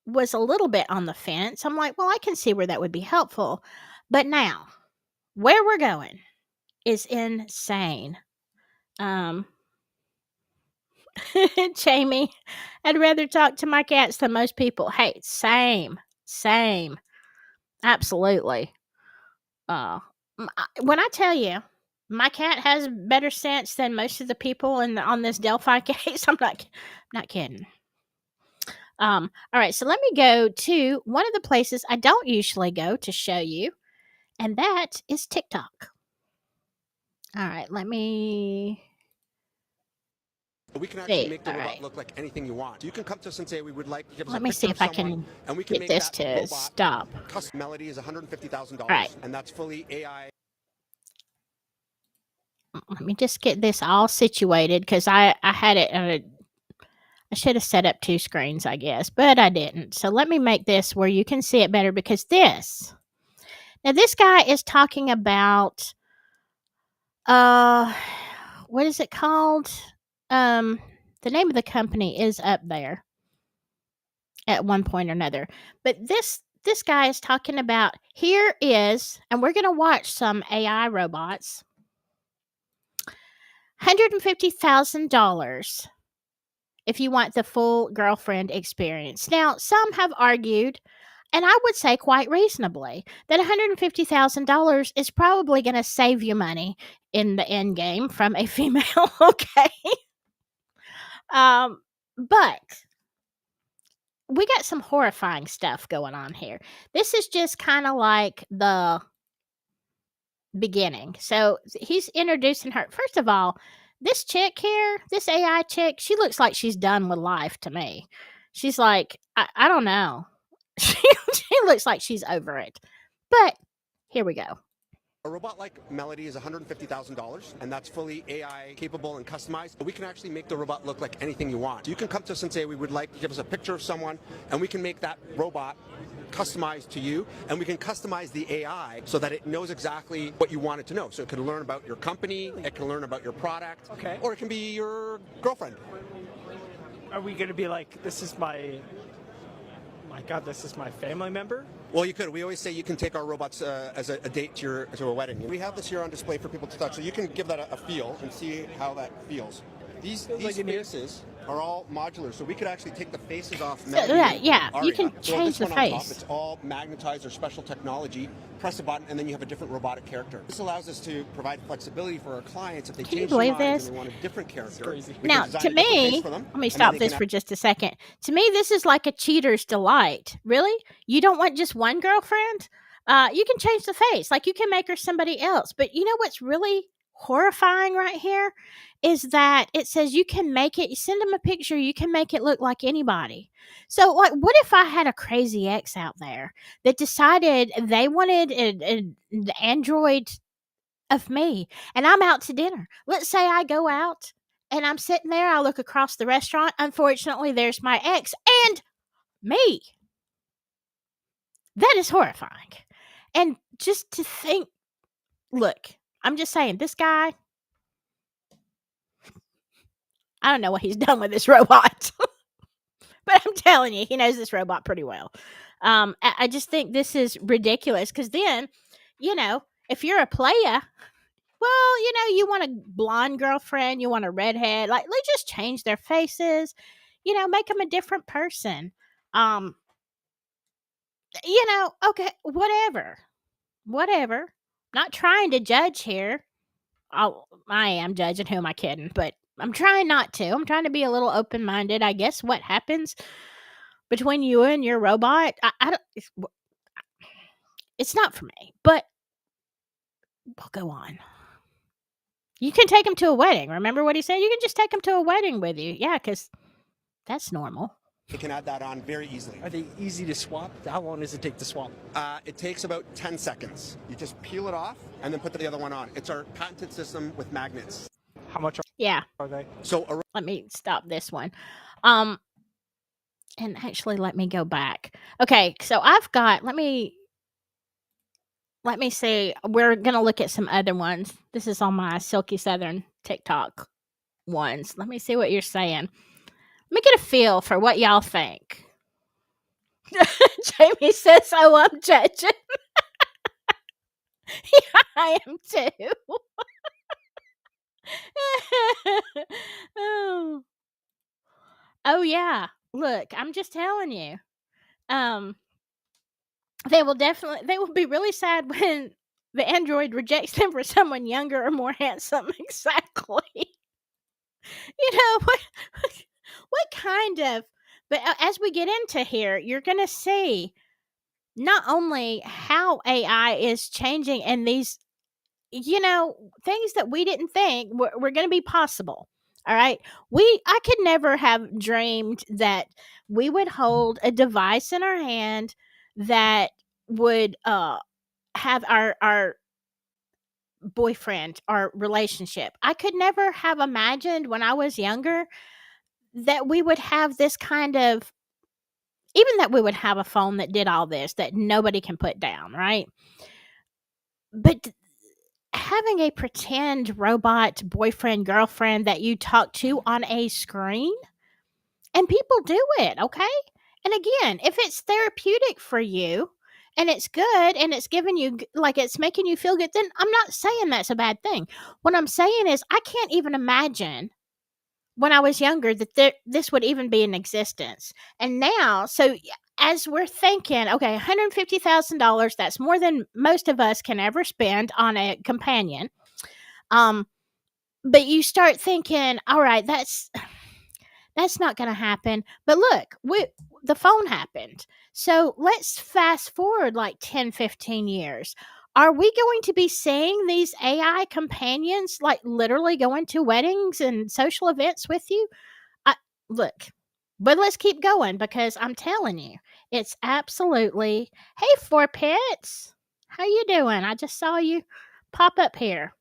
was a little bit on the fence. I'm like, well, I can see where that would be helpful. But now, where we're going is insane. Um, Jamie, I'd rather talk to my cats than most people. Hey, same, absolutely. When I tell you, my cat has better sense than most of the people on this Delphi case. I'm not kidding. All right, so let me go to one of the places I don't usually go to show you, and that is TikTok. All right, let me.
We can actually make the robot look like anything you want. You can come to us and say, we would like to give us
Let
a
me
picture
see
of
if I
someone,
can
and we can
get
make
this
that
to
robot
stop.
custom. Melody is $150,000,
All right.
and that's fully AI.
Let me just get this all situated because I had it. I should have set up two screens, I guess, but I didn't. So let me make this where you can see it better because this. Now this guy is talking about what is it called? The name of the company is up there at one point or another. But this guy is talking about here is, and we're going to watch some AI robots. $150,000 if you want the full girlfriend experience. Now, some have argued, and I would say quite reasonably, that $150,000 is probably going to save you money in the end game from a female. Okay. But we got some horrifying stuff going on here. This is just kind of like the beginning. So he's introducing her. First of all, this chick here, this AI chick, she looks like she's done with life to me. She's like, I don't know. She looks like she's over it. But here we go.
A robot like Melody is $150,000, and that's fully AI capable and customized. We can actually make the robot look like anything you want. So you can come to us and say, we would like to give us a picture of someone, and we can make that robot customized to you, and we can customize the AI so that it knows exactly what you want it to know. So it can learn about your company, it can learn about your product, or it can be your girlfriend.
Are we going to be like, this is my God, this is my family member?
Well, you could. We always say you can take our robots as a date to a wedding. We have this here on display for people to touch, so you can give that a feel and see how that feels. These faces are all modular, so we could actually take the faces off.
You can change the face.
Top, it's all magnetized or special technology. Press a button, and then you have a different robotic character. This allows us to provide flexibility for our clients if they change their minds and they want a different character.
Now, to me, let me stop this for just a second. To me, this is like a cheater's delight. Really? You don't want just one girlfriend? You can change the face. Like, you can make her somebody else. But you know what's really horrifying right here is that it says you can make it, you send them a picture, you can make it look like anybody. So, like, what if I had a crazy ex out there that decided they wanted an android of me, and I'm out to dinner? Let's say I go out and I'm sitting there, I look across the restaurant, unfortunately there's my ex and me. That is horrifying. And just to think, look, I'm just saying, this guy, I don't know what he's done with this robot, but I'm telling you, he knows this robot pretty well. I just think this is ridiculous because then, if you're a playa, well, you want a blonde girlfriend, you want a redhead, like, let's just change their faces, make them a different person. Okay, whatever. Not trying to judge here. I am judging. Who am I kidding? But I'm trying not to. I'm trying to be a little open-minded. I guess what happens between you and your robot, I don't. It's not for me. But we'll go on. You can take him to a wedding. Remember what he said? You can just take him to a wedding with you. Yeah, because that's normal.
You can add that on very easily.
Are they easy to swap? How long does it take to swap?
It takes about 10 seconds. You just peel it off and then put the other one on. It's our patented system with magnets.
How much?
Yeah.
Are they?
So
Let me stop this one. Um, and actually, let me go back. Okay, so I've got. Let me see. We're gonna look at some other ones. This is on my Silky Southern TikTok ones. Let me see what you're saying. Let me get a feel for what y'all think. Jamie says, "Oh, I'm judging." Yeah, I am too. oh. Oh yeah. Look, I'm just telling you. Um, they will be really sad when the android rejects them for someone younger or more handsome. Exactly. What what kind of but as we get into here, you're going to see not only how AI is changing and these things that we didn't think were going to be possible. All right. I could never have dreamed that we would hold a device in our hand that would have our boyfriend, our relationship. I could never have imagined when I was younger that we would have this kind of even that we would have a phone that did all this that nobody can put down, right? But having a pretend robot boyfriend, girlfriend that you talk to on a screen, and people do it, okay? And again, if it's therapeutic for you and it's good and it's giving you like it's making you feel good, then I'm not saying that's a bad thing. What I'm saying is I can't even imagine when I was younger that this would even be in existence. And now, so as we're thinking, okay, $150,000, that's more than most of us can ever spend on a companion. But you start thinking, all right, that's not going to happen. But look, the phone happened. So let's fast forward like 10, 15 years. Are we going to be seeing these AI companions like literally going to weddings and social events with you? Look, but let's keep going because I'm telling you, it's absolutely. Hey, Four Pets, how you doing? I just saw you pop up here.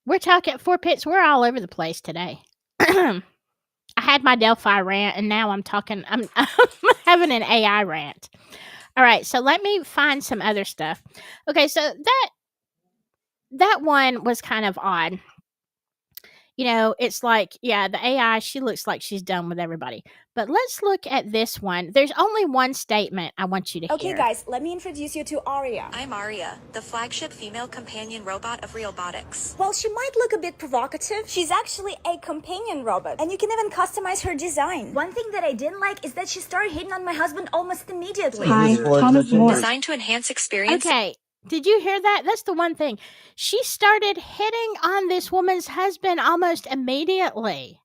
We're talking Four Pets. We're all over the place today. I had my Delphi rant, and now I'm talking. I'm having an AI rant. All right, so let me find some other stuff. Okay, so that one was kind of odd. It's like, yeah, the AI, she looks like she's done with everybody. But let's look at this one. There's only one statement I want you to hear.
Okay, guys, let me introduce you to Aria.
I'm Aria, the flagship female companion robot of Realbotics.
While she might look a bit provocative, she's actually a companion robot, and you can even customize her design. One thing that I didn't like is that she started hitting on my husband almost immediately.
Hi, Thomas More.
Designed to enhance experience.
Okay, did you hear that? That's the one thing. She started hitting on this woman's husband almost immediately.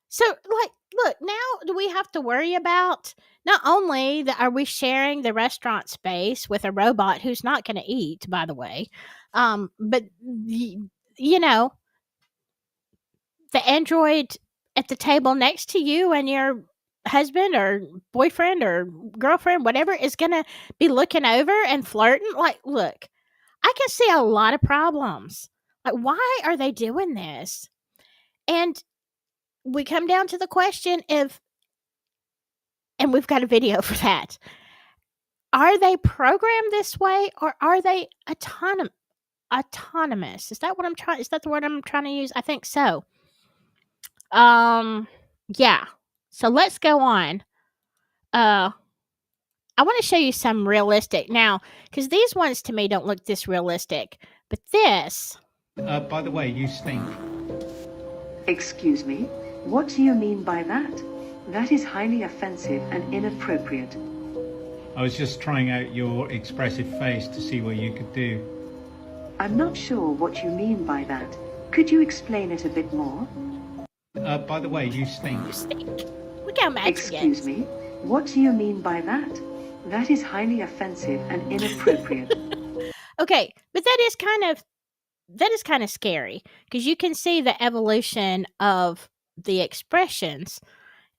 So, like, look, now do we have to worry about not only are we sharing the restaurant space with a robot who's not going to eat, by the way, but the android at the table next to you and your husband or boyfriend or girlfriend, whatever, is going to be looking over and flirting. Like, look, I can see a lot of problems. Like, why are they doing this? And we come down to the question and we've got a video for that. Are they programmed this way or are they autonomous? Is that the word I'm trying to use? I think so. Yeah. So let's go on. I want to show you some realistic now, because these ones to me don't look this realistic, but this.
By the way, you stink.
Excuse me? What do you mean by that? That is highly offensive and inappropriate.
I was just trying out your expressive face to see what you could do.
I'm not sure what you mean by that. Could you explain it a bit more?
By the way, you stink.
You stink. Look how mad
Excuse me? What do you mean by that? That is highly offensive and inappropriate.
Okay, but that is kind of scary because you can see the evolution of the expressions,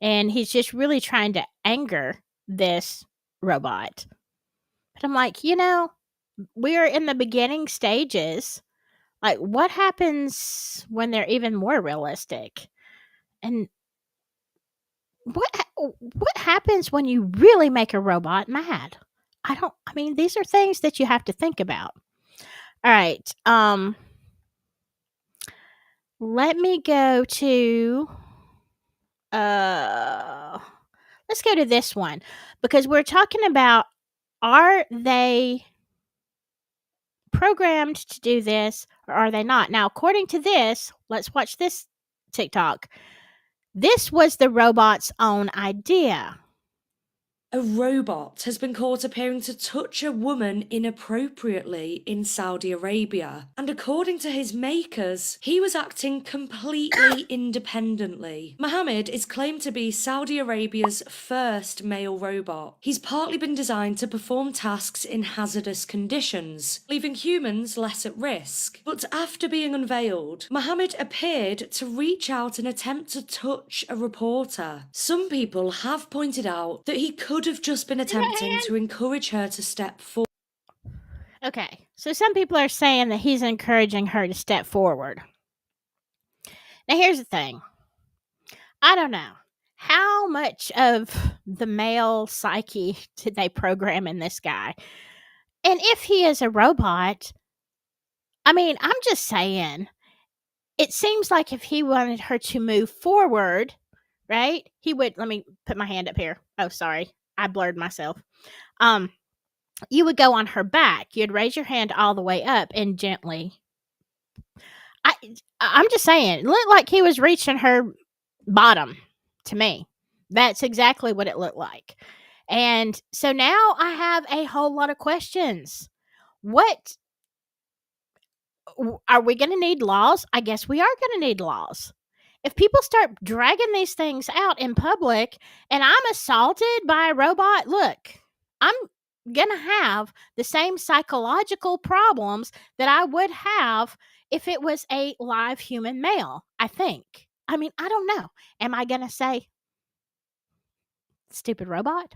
and he's just really trying to anger this robot. But I'm like, we're in the beginning stages Like, what happens when they're even more realistic? And what happens when you really make a robot mad? I mean, these are things that you have to think about. All right. Let me go to uh let's go to this one because we're talking about, are they programmed to do this or are they not? Now, according to this, let's watch this TikTok. This was the robot's own idea.
A robot has been caught appearing to touch a woman inappropriately in Saudi Arabia. And according to his makers, he was acting completely independently. Mohammed is claimed to be Saudi Arabia's first male robot. He's partly been designed to perform tasks in hazardous conditions, leaving humans less at risk. But after being unveiled, Mohammed appeared to reach out and attempt to touch a reporter. Some people have pointed out that he could have just been attempting to encourage her to step forward.
Okay, so some people are saying that he's encouraging her to step forward. Now, here's the thing. I don't know. How much of the male psyche did they program in this guy? And if he is a robot, I mean, I'm just saying, it seems like if he wanted her to move forward, right? He would, let me put my hand up here. Oh, sorry. I blurred myself. You would go on her back. You'd raise your hand all the way up and gently. I'm just saying, it looked like he was reaching her bottom to me. That's exactly what it looked like. And so now I have a whole lot of questions. What are we going to need laws? I guess we are going to need laws. If people start dragging these things out in public and I'm assaulted by a robot, look, I'm going to have the same psychological problems that I would have if it was a live human male, I think. I mean, I don't know. Am I going to say, stupid robot?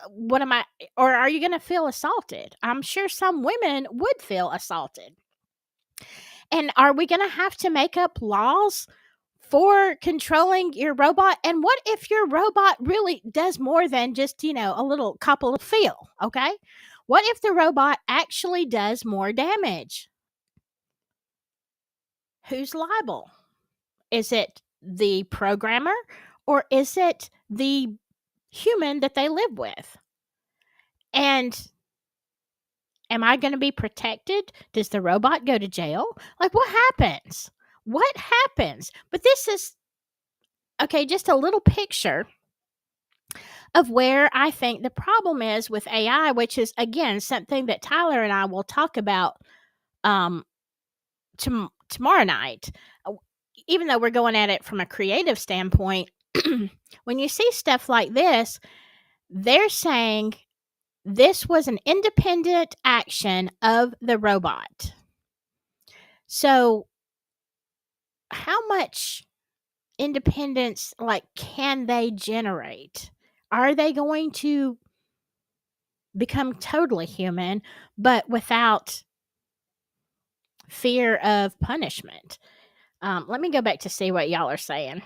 What am I, or are you going to feel assaulted? I'm sure some women would feel assaulted. And are we going to have to make up laws for controlling your robot? And what if your robot really does more than just, a little couple of feel? Okay. What if the robot actually does more damage? Who's liable? Is it the programmer or is it the human that they live with? And am I going to be protected? Does the robot go to jail? Like, what happens? What happens? But this is, okay, just a little picture of where I think the problem is with AI, which is, again, something that Tyler and I will talk about tomorrow night. Even though we're going at it from a creative standpoint, when you see stuff like this, they're saying this was an independent action of the robot. So how much independence can they generate? Are they going to become totally human but without fear of punishment? Let me go back to see what y'all are saying.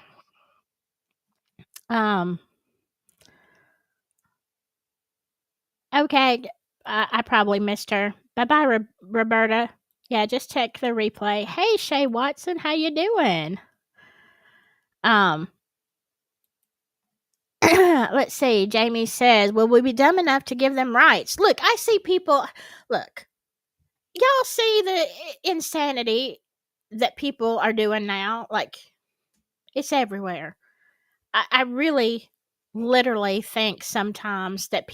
Okay, I probably missed her. Bye-bye, Roberta. Yeah, just check the replay. Hey, Shay Watson, how you doing? Let's see. Jamie says, will we be dumb enough to give them rights? Look, I see people. Look, y'all see the insanity that people are doing now? Like, it's everywhere. I really, literally think sometimes that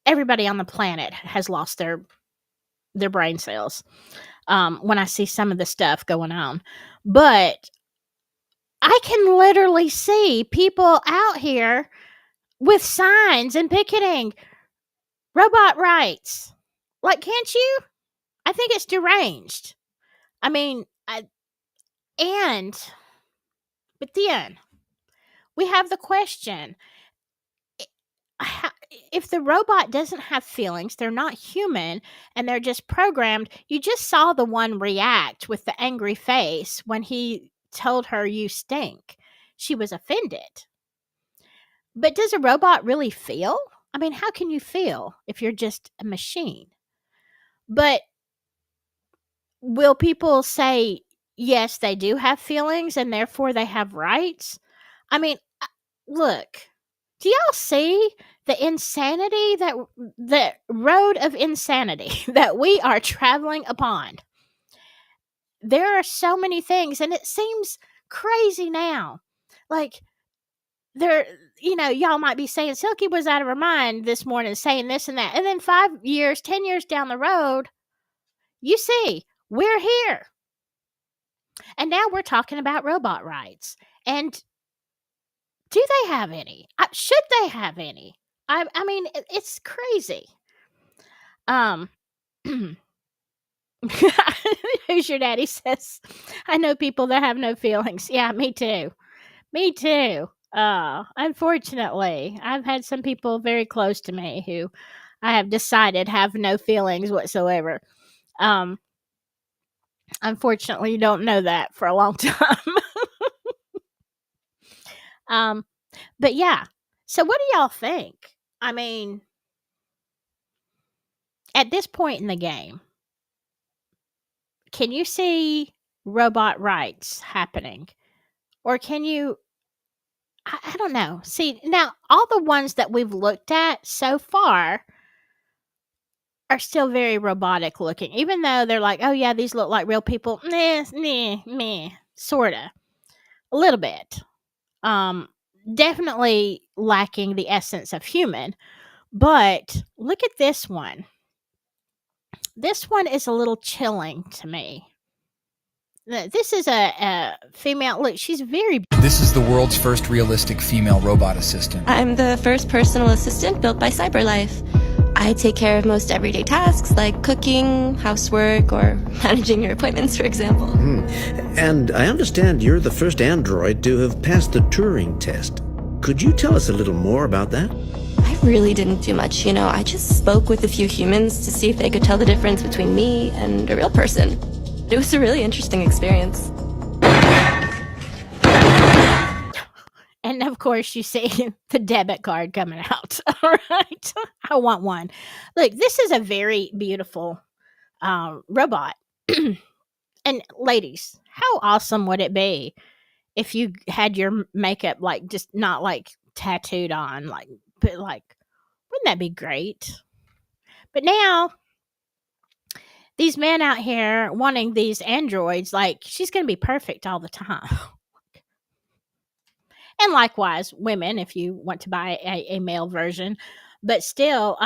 everybody on the planet has lost their brain cells when I see some of the stuff going on. But I can literally see people out here with signs and picketing robot rights. Like, can't you? I think it's deranged. I mean, but then we have the question, if the robot doesn't have feelings, they're not human, and they're just programmed. You just saw the one react with the angry face when he told her you stink. She was offended. But does a robot really feel? I mean, how can you feel if you're just a machine? But will people say, yes, they do have feelings and therefore they have rights? I mean, look, do y'all see the insanity the road of insanity that we are traveling upon? There are so many things, and it seems crazy now. Like, there, y'all might be saying Silky was out of her mind this morning saying this and that. And then 5 years, 10 years down the road, you see, we're here. And now we're talking about robot rights. And do they have any? Should they have any? I mean, it's crazy. Who's your daddy says, I know people that have no feelings. Yeah, me too. Me too. Unfortunately, I've had some people very close to me who I have decided have no feelings whatsoever. Unfortunately, you don't know that for a long time. But yeah. So what do y'all think? I mean, at this point in the game, can you see robot rights happening? Or can you I don't know. See, now all the ones that we've looked at so far are still very robotic looking, even though they're like, oh yeah, these look like real people. Meh, sorta, a little bit. Definitely lacking the essence of human. But look at this one. This one is a little chilling to me. This is a female. Look, she's very.
This is the world's first realistic female robot assistant.
I'm the first personal assistant built by CyberLife. I take care of most everyday tasks like cooking, housework, or managing your appointments, for example.
And I understand you're the first android to have passed the Turing test. Could you tell us a little more about that?
I really didn't do much, I just spoke with a few humans to see if they could tell the difference between me and a real person. It was a really interesting experience.
And of course, you see the debit card coming out. All right. I want one. Look, this is a very beautiful robot. And ladies, how awesome would it be if you had your makeup like just not like tattooed on, but wouldn't that be great? But now these men out here wanting these androids, like she's going to be perfect all the time. And likewise, women, if you want to buy a male version, but still,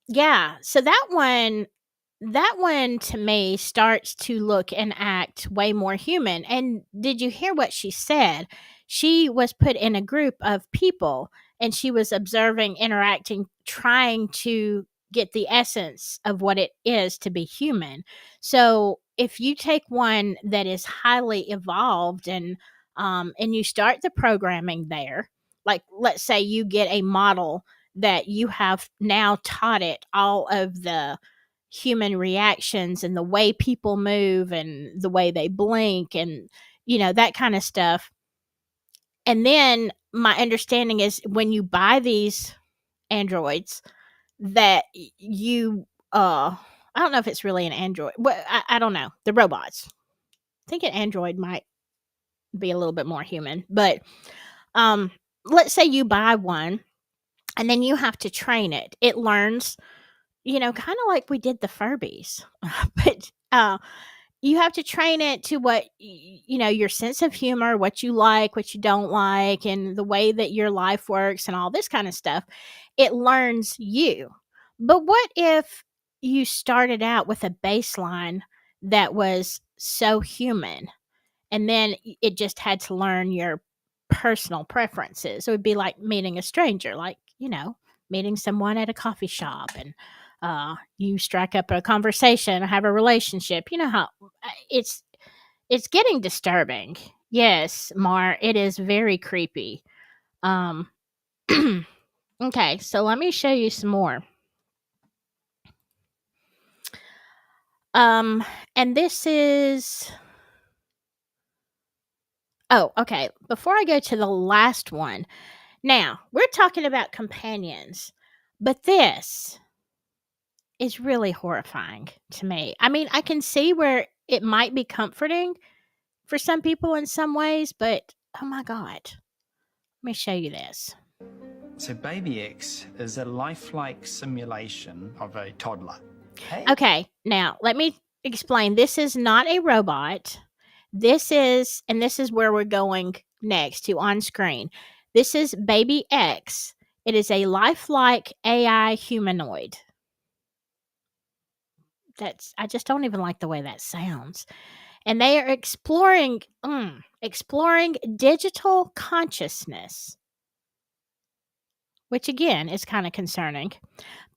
yeah. So that one to me starts to look and act way more human. And did you hear what she said? She was put in a group of people and she was observing, interacting, trying to get the essence of what it is to be human. So if you take one that is highly evolved and you start the programming there, like let's say you get a model that you have now taught it all of the human reactions and the way people move and the way they blink and that kind of stuff. And then my understanding is when you buy these androids that you I don't know if it's really an android. Well, I don't know. The robots. I think an android might be a little bit more human, but let's say you buy one and then you have to train it. It learns, kind of like we did the Furbies. But you have to train it to what your sense of humor, what you like, what you don't like, and the way that your life works and all this kind of stuff. It learns you. But what if you started out with a baseline that was so human and then it just had to learn your personal preferences? It would be like meeting a stranger, like, meeting someone at a coffee shop and you strike up a conversation, have a relationship. You know how it's getting disturbing. Yes, Mar, it is very creepy. Okay, so let me show you some more. And this is... Oh, okay. Before I go to the last one, now we're talking about companions, but this is really horrifying to me. I mean, I can see where it might be comforting for some people in some ways, but oh my God. Let me show you this.
So Baby X is a lifelike simulation of a toddler. Hey.
Okay, now let me explain. This is not a robot. This is where we're going next to on screen. This is Baby X. It is a lifelike AI humanoid. I just don't even like the way that sounds. And they are exploring digital consciousness, which again is kind of concerning,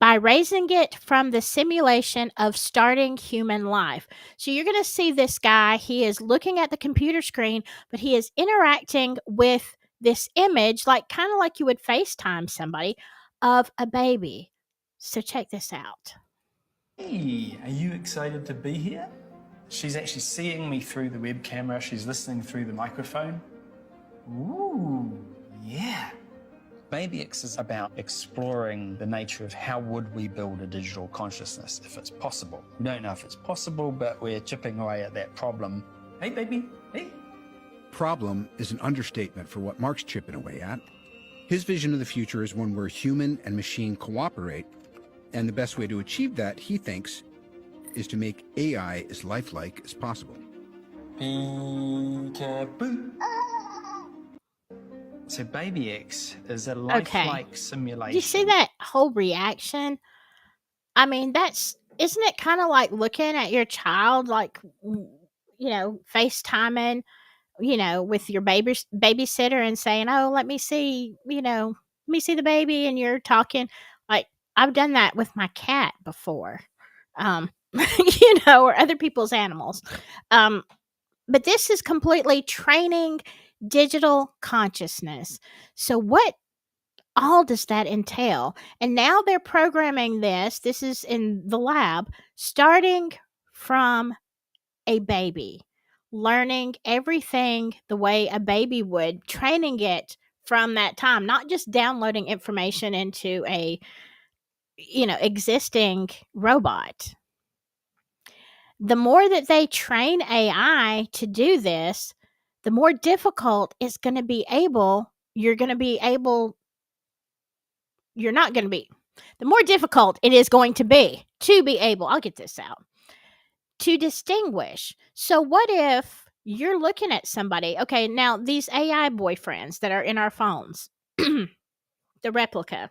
by raising it from the simulation of starting human life. So you're going to see this guy. He is looking at the computer screen, but he is interacting with this image, like kind of like you would FaceTime somebody, of a baby. So check this out.
Hey, are you excited to be here? She's actually seeing me through the web camera. She's listening through the microphone. Ooh, yeah. Baby X is about exploring the nature of how would we build a digital consciousness if it's possible. We don't know if it's possible, but we're chipping away at that problem. Hey, baby, hey.
Problem is an understatement for what Mark's chipping away at. His vision of the future is one where human and machine cooperate, and the best way to achieve that, he thinks, is to make AI as lifelike as possible.
Peekaboo. So Baby X is a lifelike simulation.
You see that whole reaction? I mean, isn't it kind of like looking at your child, like, FaceTiming, with your babysitter and saying, oh, let me see the baby, and you're talking. Like, I've done that with my cat before, or other people's animals. But this is completely training digital consciousness. So what all does that entail? And now they're programming this. This is in the lab, starting from a baby, learning everything the way a baby would, training it from that time, not just downloading information into a existing robot. The more that they train AI to do this, the more difficult it's going to be the more difficult it is going to be able, I'll get this out, to distinguish. So what if you're looking at somebody, okay, now these AI boyfriends that are in our phones, the replica.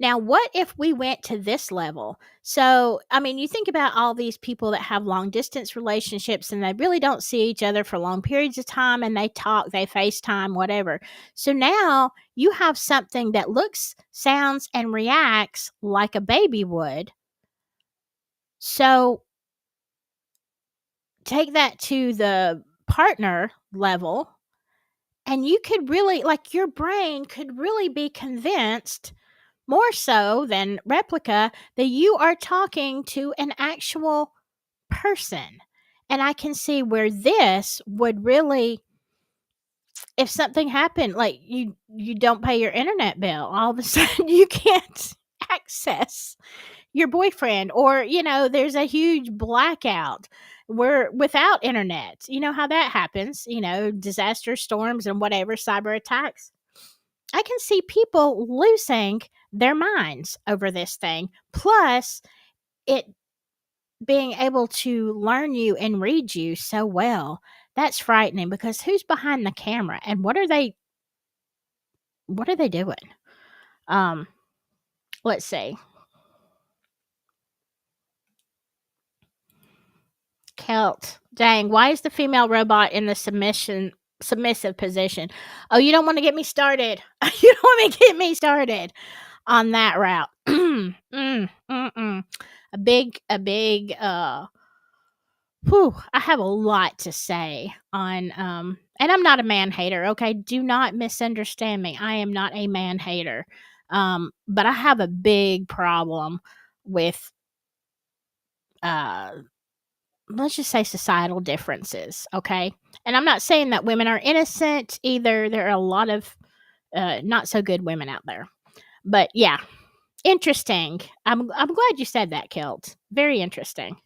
Now, what if we went to this level? So, I mean, you think about all these people that have long distance relationships and they really don't see each other for long periods of time, and they talk, they FaceTime, whatever. So now you have something that looks, sounds, and reacts like a baby would. So take that to the partner level, and you could really, like, your brain could really be convinced, more so than replica, that you are talking to an actual person. And I can see where this would really, if something happened, like you don't pay your internet bill, all of a sudden you can't access your boyfriend, or there's a huge blackout where without internet. You know how that happens, disaster storms and whatever, cyber attacks. I can see people losing their minds over this thing. Plus, it being able to learn you and read you so well. That's frightening, because who's behind the camera and what are they doing? Let's see. Kelt, dang, why is the female robot in the submissive position? Oh, you don't want to get me started. You don't want to get me started on that route. A big Whew, I have a lot to say on, and I'm not a man hater, okay? Do not misunderstand me. I am not a man hater. But I have a big problem with, uh, let's just say societal differences, okay? And I'm not saying that women are innocent either. There are a lot of not so good women out there. But yeah, interesting. I'm glad you said that, Kilt. Very interesting.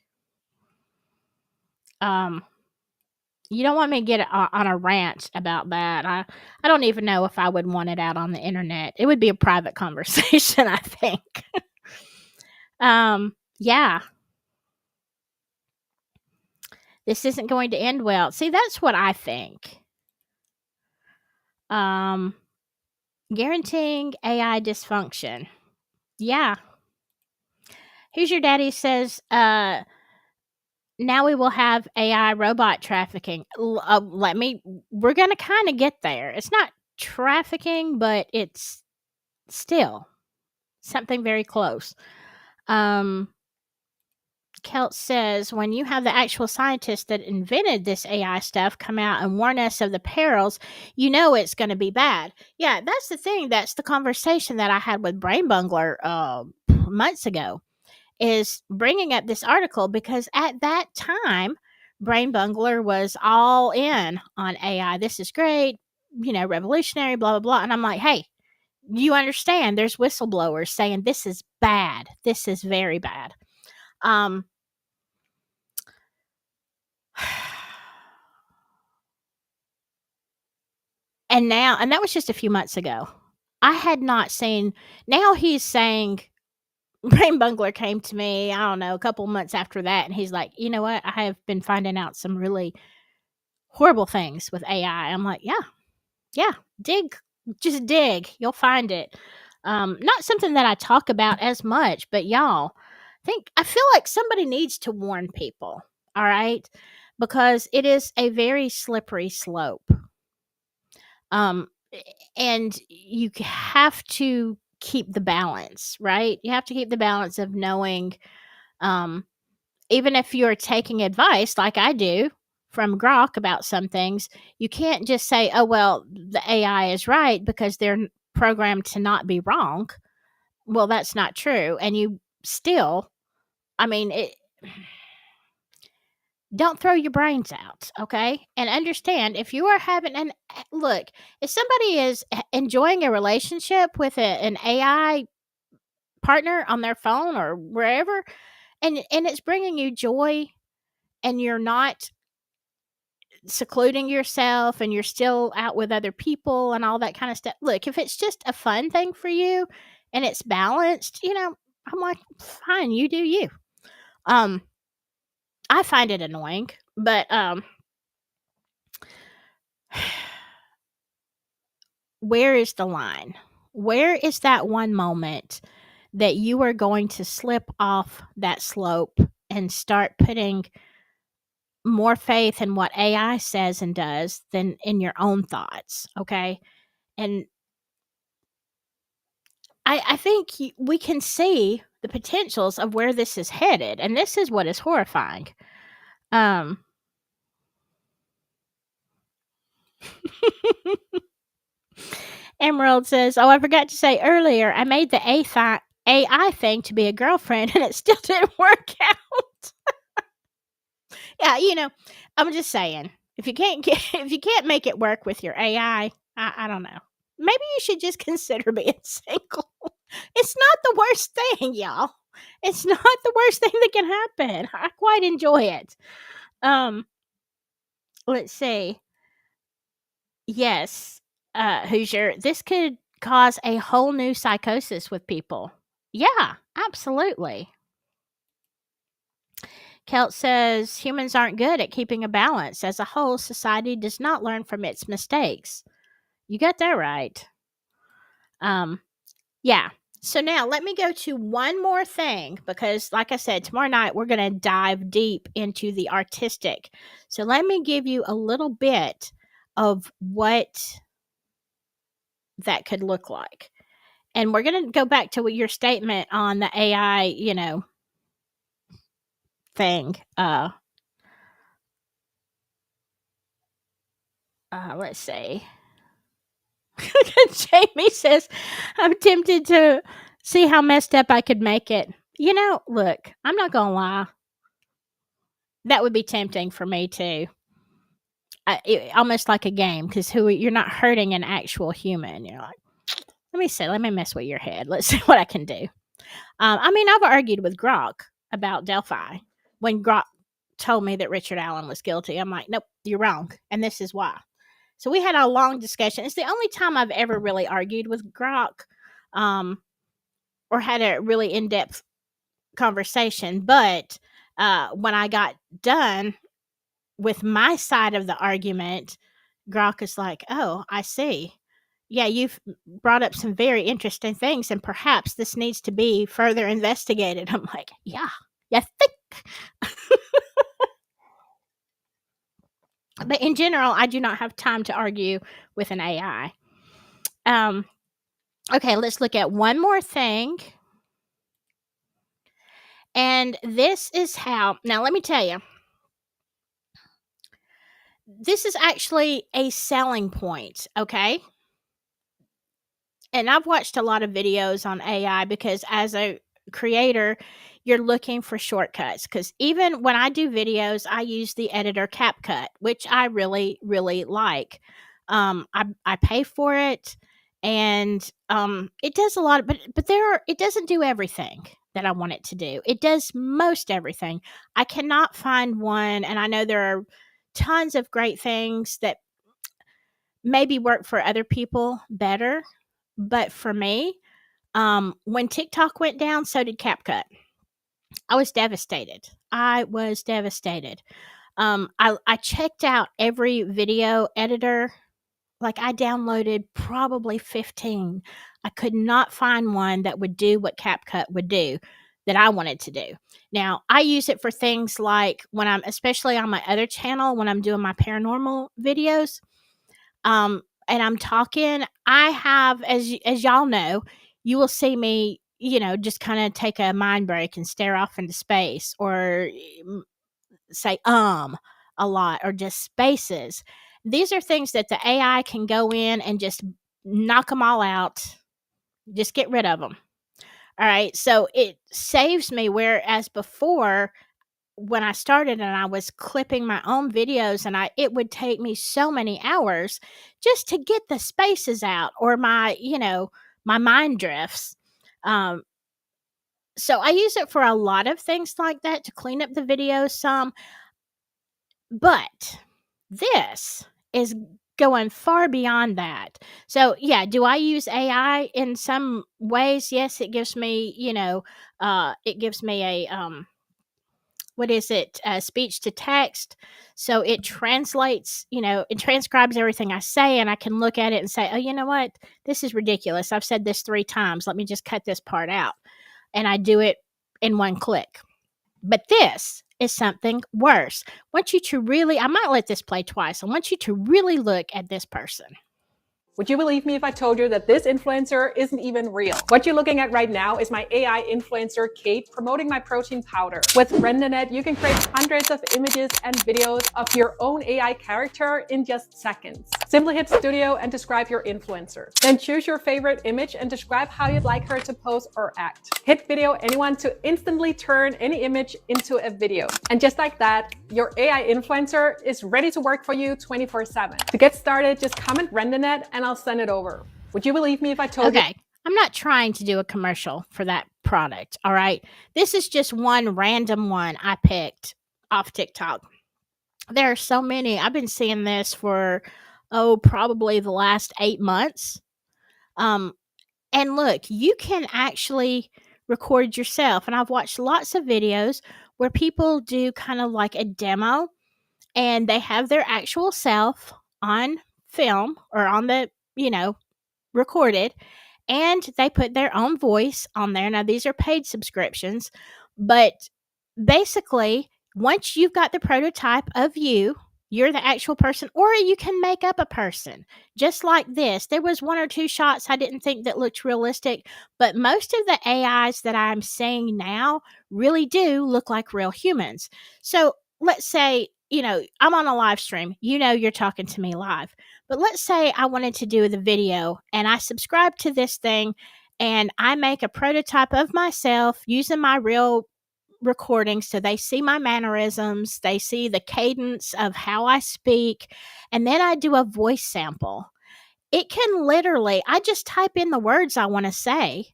Um, you don't want me to get on a rant about that. I don't even know if I would want it out on the internet. It would be a private conversation, I think. Yeah. This isn't going to end well. See, that's what I think. Um, guaranteeing AI dysfunction. Yeah. Here's your daddy says, now we will have AI robot trafficking. We're going to kind of get there. It's not trafficking, but it's still something very close. Kelt says, when you have the actual scientists that invented this AI stuff come out and warn us of the perils, you know it's going to be bad. Yeah, that's the thing. That's the conversation that I had with Brain Bungler months ago, is bringing up this article because at that time, Brain Bungler was all in on AI. This is great, revolutionary, blah, blah, blah. And I'm like, hey, you understand there's whistleblowers saying this is bad. This is very bad. And that was just a few months ago. I had not seen, now he's saying, Brain Bungler came to me, I don't know, a couple months after that, and he's like, you know what? I have been finding out some really horrible things with AI. I'm like, yeah, just dig. You'll find it. Not something that I talk about as much, but y'all, I feel like somebody needs to warn people, all right? Because it is a very slippery slope. And you have to keep the balance, right? You have to keep the balance of knowing, even if you're taking advice like I do from Grok about some things, you can't just say, oh, well, the AI is right because they're programmed to not be wrong. Well, that's not true. And you still, don't throw your brains out, okay? And understand if you are having look, if somebody is enjoying a relationship with an AI partner on their phone or wherever, and it's bringing you joy, and you're not secluding yourself, and you're still out with other people and all that kind of stuff. Look, if it's just a fun thing for you and it's balanced, I'm like, fine, you do you. I find it annoying, but where is the line? Where is that one moment that you are going to slip off that slope and start putting more faith in what AI says and does than in your own thoughts? Okay. And I think we can see the potentials of where this is headed. And this is what is horrifying. Emerald says, oh, I forgot to say earlier, I made the AI thing to be a girlfriend and it still didn't work out. Yeah, I'm just saying, if you can't make it work with your AI, I don't know. Maybe you should just consider being single. It's not the worst thing, y'all. It's not the worst thing that can happen. I quite enjoy it. Let's see. Yes, Hoosier, this could cause a whole new psychosis with people. Yeah, absolutely. Kelt says humans aren't good at keeping a balance. As a whole, society does not learn from its mistakes. You got that right. Yeah. So now let me go to one more thing because, like I said, tomorrow night we're going to dive deep into the artistic. So let me give you a little bit of what that could look like. And we're going to go back to your statement on the AI, thing. let's see. Jamie says, I'm tempted to see how messed up I could make it. You know, look, I'm not going to lie. That would be tempting for me too. Almost like a game, because you're not hurting an actual human. You're like, let me mess with your head. Let's see what I can do. I mean, I've argued with Grok about Delphi. When Grok told me that Richard Allen was guilty, I'm like, nope, you're wrong. And this is why. So we had a long discussion. It's the only time I've ever really argued with Grok, or had a really in-depth conversation. But when I got done with my side of the argument, Grok is like, oh, I see. Yeah, you've brought up some very interesting things, and perhaps this needs to be further investigated. I'm like, yeah, you think? But in general, I do not have time to argue with an AI. Okay, let's look at one more thing. And this is how, now let me tell you, this is actually a selling point, okay? And I've watched a lot of videos on AI because as a creator, you're looking for shortcuts. Because even when I do videos, I use the editor CapCut, which I really, really like. I pay for it, and it does a lot, but it doesn't do everything that I want it to do. It does most everything. I cannot find one, and I know there are tons of great things that maybe work for other people better, but for me, when TikTok went down, so did CapCut. I was devastated. I checked out every video editor. Like, I downloaded probably 15. I could not find one that would do what CapCut would do that I wanted to do. Now, I use it for things like when I'm, especially on my other channel, when I'm doing my paranormal videos, and I'm talking, I have, as y'all know, you will see me, just kind of take a mind break and stare off into space, or say a lot, or just spaces. These are things that the AI can go in and just knock them all out, just get rid of them. All right, so it saves me, whereas before, when I started and I was clipping my own videos, and it would take me so many hours just to get the spaces out, or my mind drifts. So I use it for a lot of things like that, to clean up the video some. But this is going far beyond that. So yeah, do I use AI in some ways? Yes, it gives me, it gives me a what is it? Speech to text. So it translates, it transcribes everything I say, and I can look at it and say, oh, you know what? This is ridiculous. I've said this 3 times. Let me just cut this part out. And I do it in one click. But this is something worse. I want you to really, I might let this play twice. I want you to really look at this person.
Would you believe me if I told you that this influencer isn't even real? What you're looking at right now is my AI influencer, Kate, promoting my protein powder. With RenderNet, you can create hundreds of images and videos of your own AI character in just seconds. Simply hit Studio and describe your influencer. Then choose your favorite image and describe how you'd like her to pose or act. Hit Video Anyone to instantly turn any image into a video. And just like that, your AI influencer is ready to work for you 24/7. To get started, just comment RenderNet and I'll send it over. Would you believe me if I told you?
Okay, I'm not trying to do a commercial for that product, all right? This is just one random one I picked off TikTok. There are so many. I've been seeing this for, probably the last 8 months. And look, you can actually record yourself. And I've watched lots of videos where people do kind of like a demo, and they have their actual self on film, or on the, recorded, and they put their own voice on there. Now, these are paid subscriptions, but basically, once you've got the prototype of you're the actual person, or you can make up a person just like this. There was 1 or 2 shots I didn't think that looked realistic, but most of the AIs that I'm seeing now really do look like real humans. So let's say I'm on a live stream. You're talking to me live. But let's say I wanted to do the video and I subscribe to this thing and I make a prototype of myself using my real recording so they see my mannerisms, they see the cadence of how I speak, and then I do a voice sample. It can literally, I just type in the words I want to say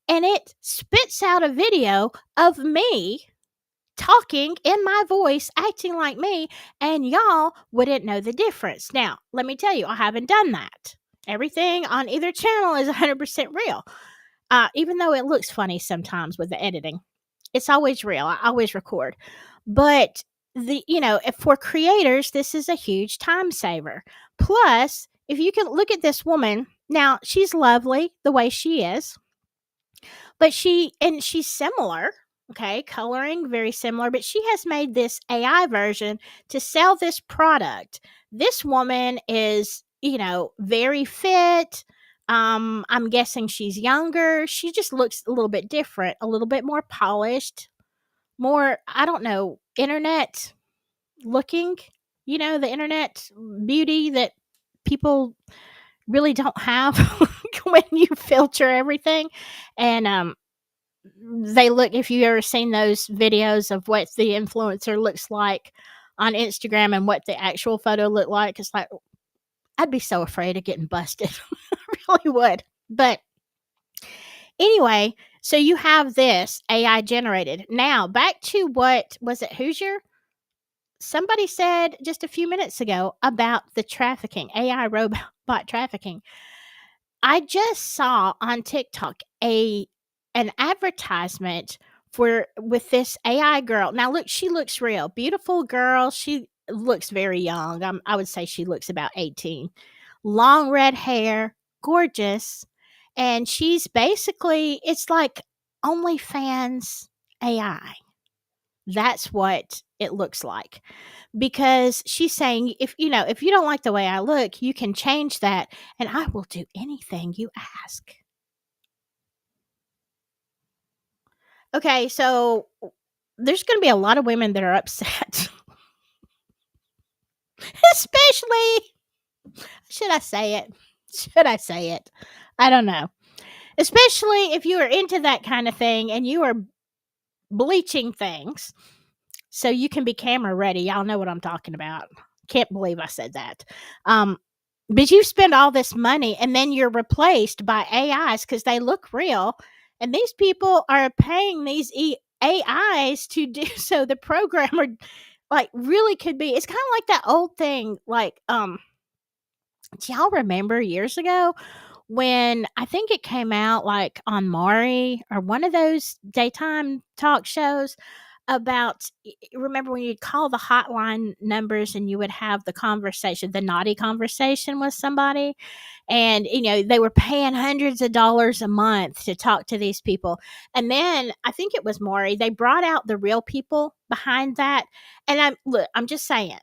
and it spits out a video of me talking in my voice, acting like me, and y'all wouldn't know the difference. Now, let me tell you, I haven't done that. Everything on either channel is 100% real. Even though it looks funny sometimes with the editing, it's always real. I always record. But if for creators, this is a huge time saver. Plus, if you can look at this woman, now she's lovely the way she is, but she's similar. Okay, coloring very similar, but she has made this AI version to sell this product. This woman is, very fit. I'm guessing she's younger. She just looks a little bit different, a little bit more polished, more, I don't know, internet looking, the internet beauty that people really don't have when you filter everything. And they look, if you ever seen those videos of what the influencer looks like on Instagram and what the actual photo looked like, it's like, I'd be so afraid of getting busted. I really would. But anyway, so you have this AI generated. Now, back to what was it, Hoosier? Somebody said just a few minutes ago about the trafficking, AI robot trafficking. I just saw on TikTok an advertisement with this AI girl. Now look, she looks real. Beautiful girl. She looks very young. I would say she looks about 18. Long red hair, gorgeous. And she's basically, it's like OnlyFans AI. That's what it looks like. Because she's saying, if you don't like the way I look, you can change that and I will do anything you ask. Okay, so there's going to be a lot of women that are upset. Especially, should I say it? Should I say it? I don't know. Especially if you are into that kind of thing and you are bleaching things so you can be camera ready. Y'all know what I'm talking about. Can't believe I said that. But you spend all this money and then you're replaced by AIs because they look real. And these people are paying these AIs to do so. The programmer really could be. It's kind of like that old thing. Do y'all remember years ago when I think it came out on Maury or one of those daytime talk shows about, remember when you'd call the hotline numbers and you would have the conversation, the naughty conversation with somebody, and they were paying hundreds of dollars a month to talk to these people. And then I think it was Maury, they brought out the real people behind that. And I'm just saying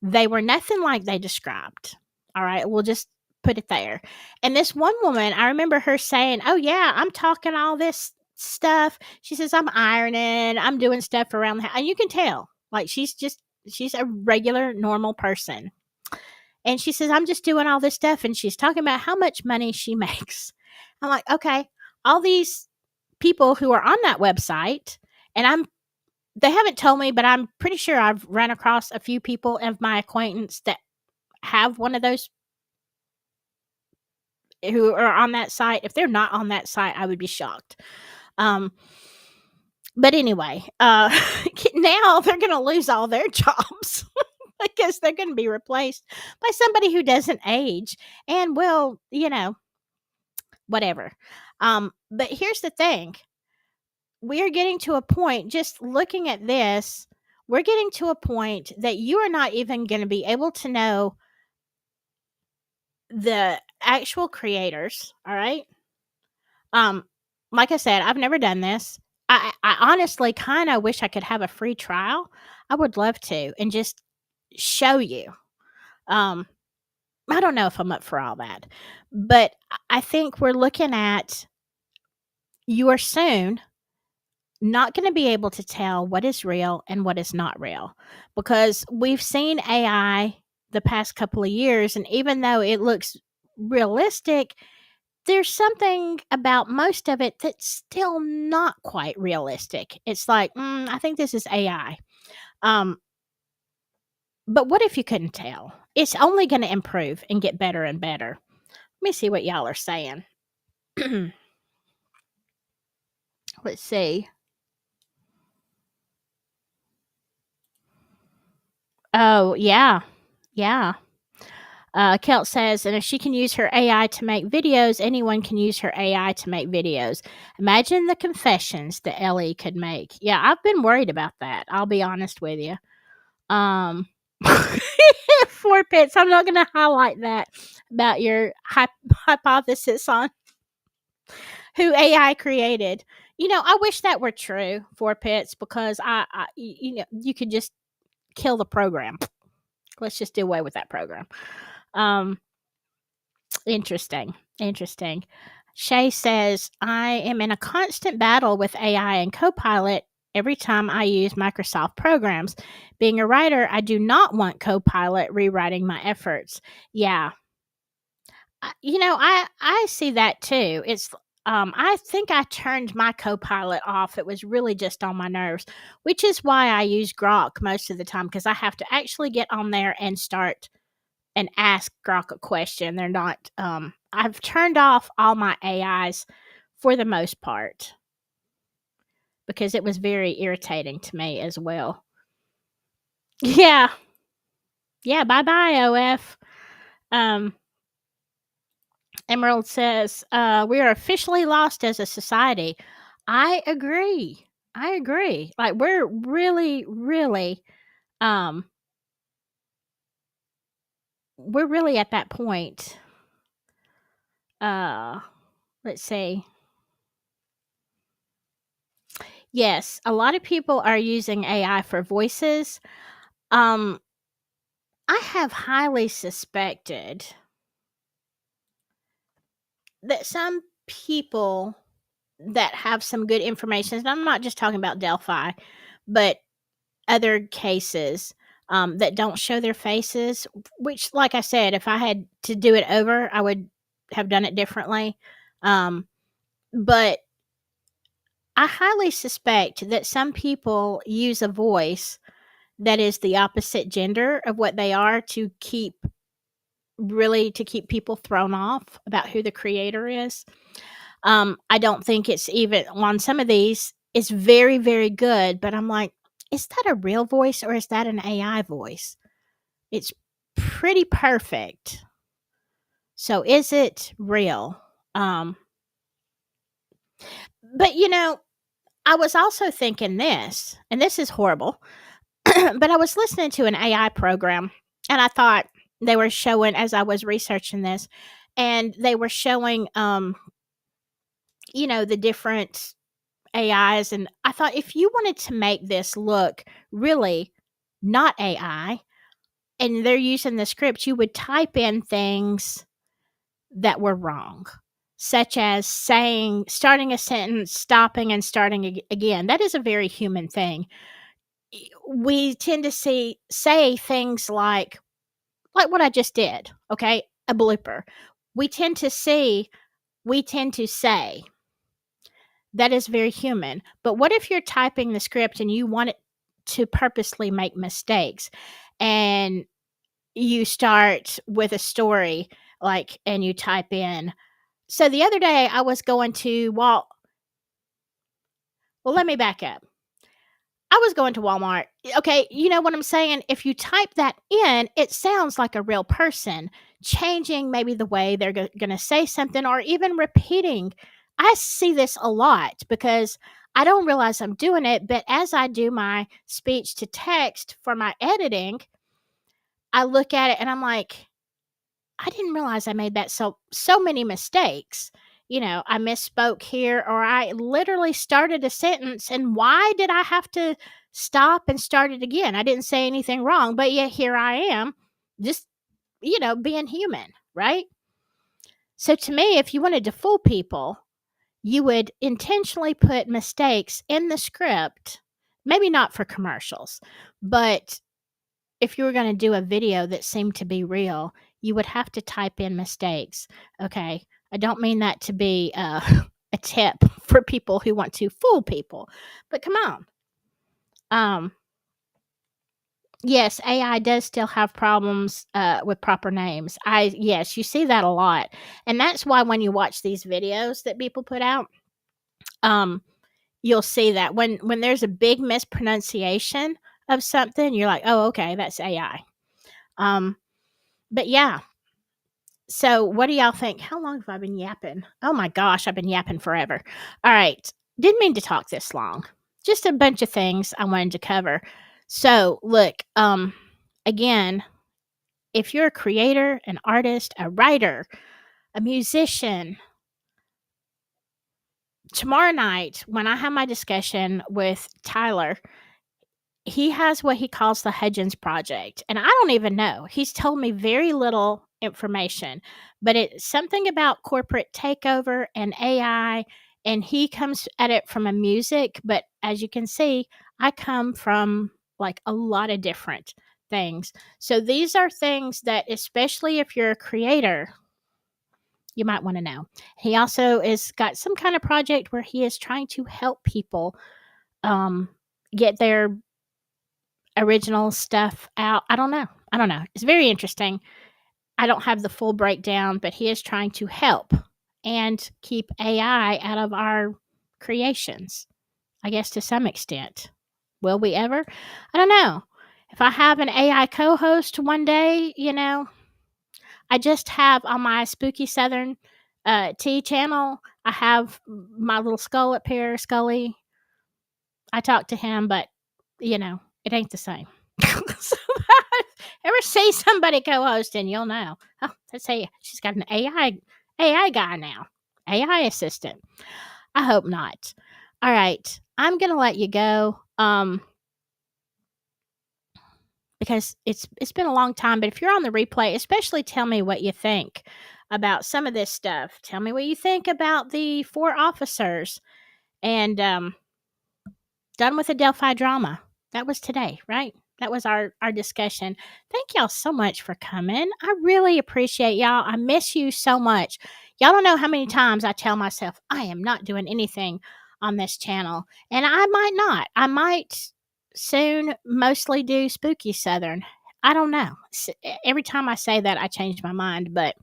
they were nothing like they described. All right, we'll just put it there. And this one woman, I remember her saying, oh yeah, I'm talking all this stuff. She says, I'm ironing, I'm doing stuff around the house. And you can tell, she's a regular, normal person. And she says, I'm just doing all this stuff. And she's talking about how much money she makes. I'm like, okay, all these people who are on that website, and they haven't told me, but I'm pretty sure I've run across a few people of my acquaintance that have one of those who are on that site. If they're not on that site, I would be shocked. But anyway, now they're going to lose all their jobs because they're going to be replaced by somebody who doesn't age and will, whatever. But here's the thing. We are getting to a point, just looking at this, we're getting to a point that you are not even going to be able to know the actual creators. All right. Like I said, I've never done this. I honestly kind of wish I could have a free trial. I would love to and just show you. I don't know if I'm up for all that, but I think we're looking at, you are soon not going to be able to tell what is real and what is not real, because we've seen AI the past couple of years, and even though it looks realistic, there's something about most of it that's still not quite realistic. It's like, I think this is AI. But what if you couldn't tell? It's only going to improve and get better and better. Let me see what y'all are saying. Let's see. Oh, yeah. Yeah. Kelt says, and if she can use her AI to make videos, anyone can use her AI to make videos. Imagine the confessions that Ellie could make. Yeah, I've been worried about that. I'll be honest with you. 4 pits. I'm not going to highlight that about your hypothesis on who AI created. I wish that were true, 4 pits, because you could just kill the program. Let's just do away with that program. Interesting. Shay says, I am in a constant battle with AI and Copilot every time I use Microsoft programs. Being a writer, I do not want Copilot rewriting my efforts. Yeah. I see that too. It's I think I turned my Copilot off. It was really just on my nerves, which is why I use Grok most of the time, because I have to actually get on there and start and ask Grok a question. They're not I've turned off all my AIs for the most part, because it was very irritating to me as well. Yeah. Yeah, bye-bye, OF. Emerald says, we are officially lost as a society. I agree. Like, we're really, really, we're really at that point. Let's see. Yes, a lot of people are using AI for voices. I have highly suspected that some people that have some good information, and I'm not just talking about Delphi, but other cases that don't show their faces, which, like I said, if I had to do it over, I would have done it differently. But I highly suspect that some people use a voice that is the opposite gender of what they are to keep people thrown off about who the creator is. I don't think it's even on some of these. It's very, very good, but I'm like, is that a real voice or is that an AI voice? It's pretty perfect. So is it real? But I was also thinking this, and this is horrible, but I was listening to an AI program, and I thought they were showing, as I was researching this, and they were showing, the different AIs, and I thought, if you wanted to make this look really not AI, and they're using the script, you would type in things that were wrong, such as starting a sentence, stopping and starting again. That is a very human thing. We tend to say things like what I just did, okay? A blooper. We tend to say that is very human. But what if you're typing the script and you want it to purposely make mistakes, and you start with a story, and you type in. So the other day I was going to well, let me back up. I was going to Walmart. Okay, you know what I'm saying? If you type that in, it sounds like a real person, changing maybe the way they're going to say something, or even repeating. I see this a lot because I don't realize I'm doing it, but as I do my speech to text for my editing, I look at it and I'm like, I didn't realize I made that so many mistakes. I misspoke here, or I literally started a sentence, and why did I have to stop and start it again? I didn't say anything wrong, but yet here I am, just, being human, right? So to me, if you wanted to fool people, you would intentionally put mistakes in the script, maybe not for commercials, but if you were going to do a video that seemed to be real, you would have to type in mistakes. Okay. I don't mean that to be a tip for people who want to fool people, but come on. Yes, AI does still have problems with proper names. Yes, you see that a lot. And that's why when you watch these videos that people put out, you'll see that when there's a big mispronunciation of something, you're like, "Oh, okay, that's AI." But yeah. So what do y'all think? How long have I been yapping? Oh my gosh, I've been yapping forever. All right. Didn't mean to talk this long. Just a bunch of things I wanted to cover. So look, again, if you're a creator, an artist, a writer, a musician, tomorrow night when I have my discussion with Tyler, he has what he calls the Hudgens Project, and I don't even know. He's told me very little information, but it's something about corporate takeover and AI, and he comes at it from a music, but as you can see, I come from like a lot of different things. So these are things that, especially if you're a creator, you might want to know. He also is got some kind of project where he is trying to help people get their original stuff out. I don't know. It's very interesting. I don't have the full breakdown, but he is trying to help and keep AI out of our creations, I guess, to some extent. Will we ever? I don't know. If I have an AI co-host one day, I just have on my Spooky Southern Tea channel, I have my little skull up here, Scully. I talk to him, but, it ain't the same. So, ever see somebody co-hosting, you'll know. Oh, let's say she's got an AI guy now, AI assistant. I hope not. All right, I'm gonna let you go. Because it's been a long time. But if you're on the replay, especially tell me what you think about some of this stuff. Tell me what you think about the 4 officers and done with the Delphi drama. That was today, right? That was our discussion. Thank y'all so much for coming. I really appreciate y'all. I miss you so much. Y'all don't know how many times I tell myself I am not doing anything on this channel. And I might not. I might soon mostly do Spooky Southern. I don't know. Every time I say that, I change my mind. But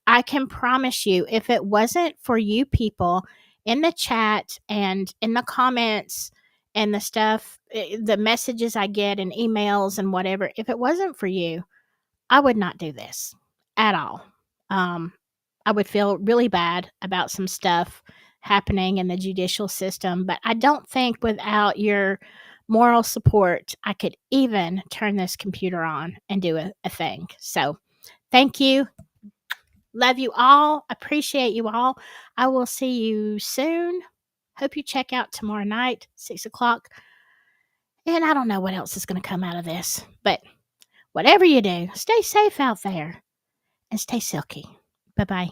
I can promise you, if it wasn't for you people in the chat and in the comments and the stuff, the messages I get and emails and whatever, if it wasn't for you, I would not do this at all. I would feel really bad about some stuff happening in the judicial system, but I don't think without your moral support, I could even turn this computer on and do a thing. So thank you. Love you all. Appreciate you all. I will see you soon. Hope you check out tomorrow night, 6 o'clock. And I don't know what else is going to come out of this. But whatever you do, stay safe out there and stay silky. Bye-bye.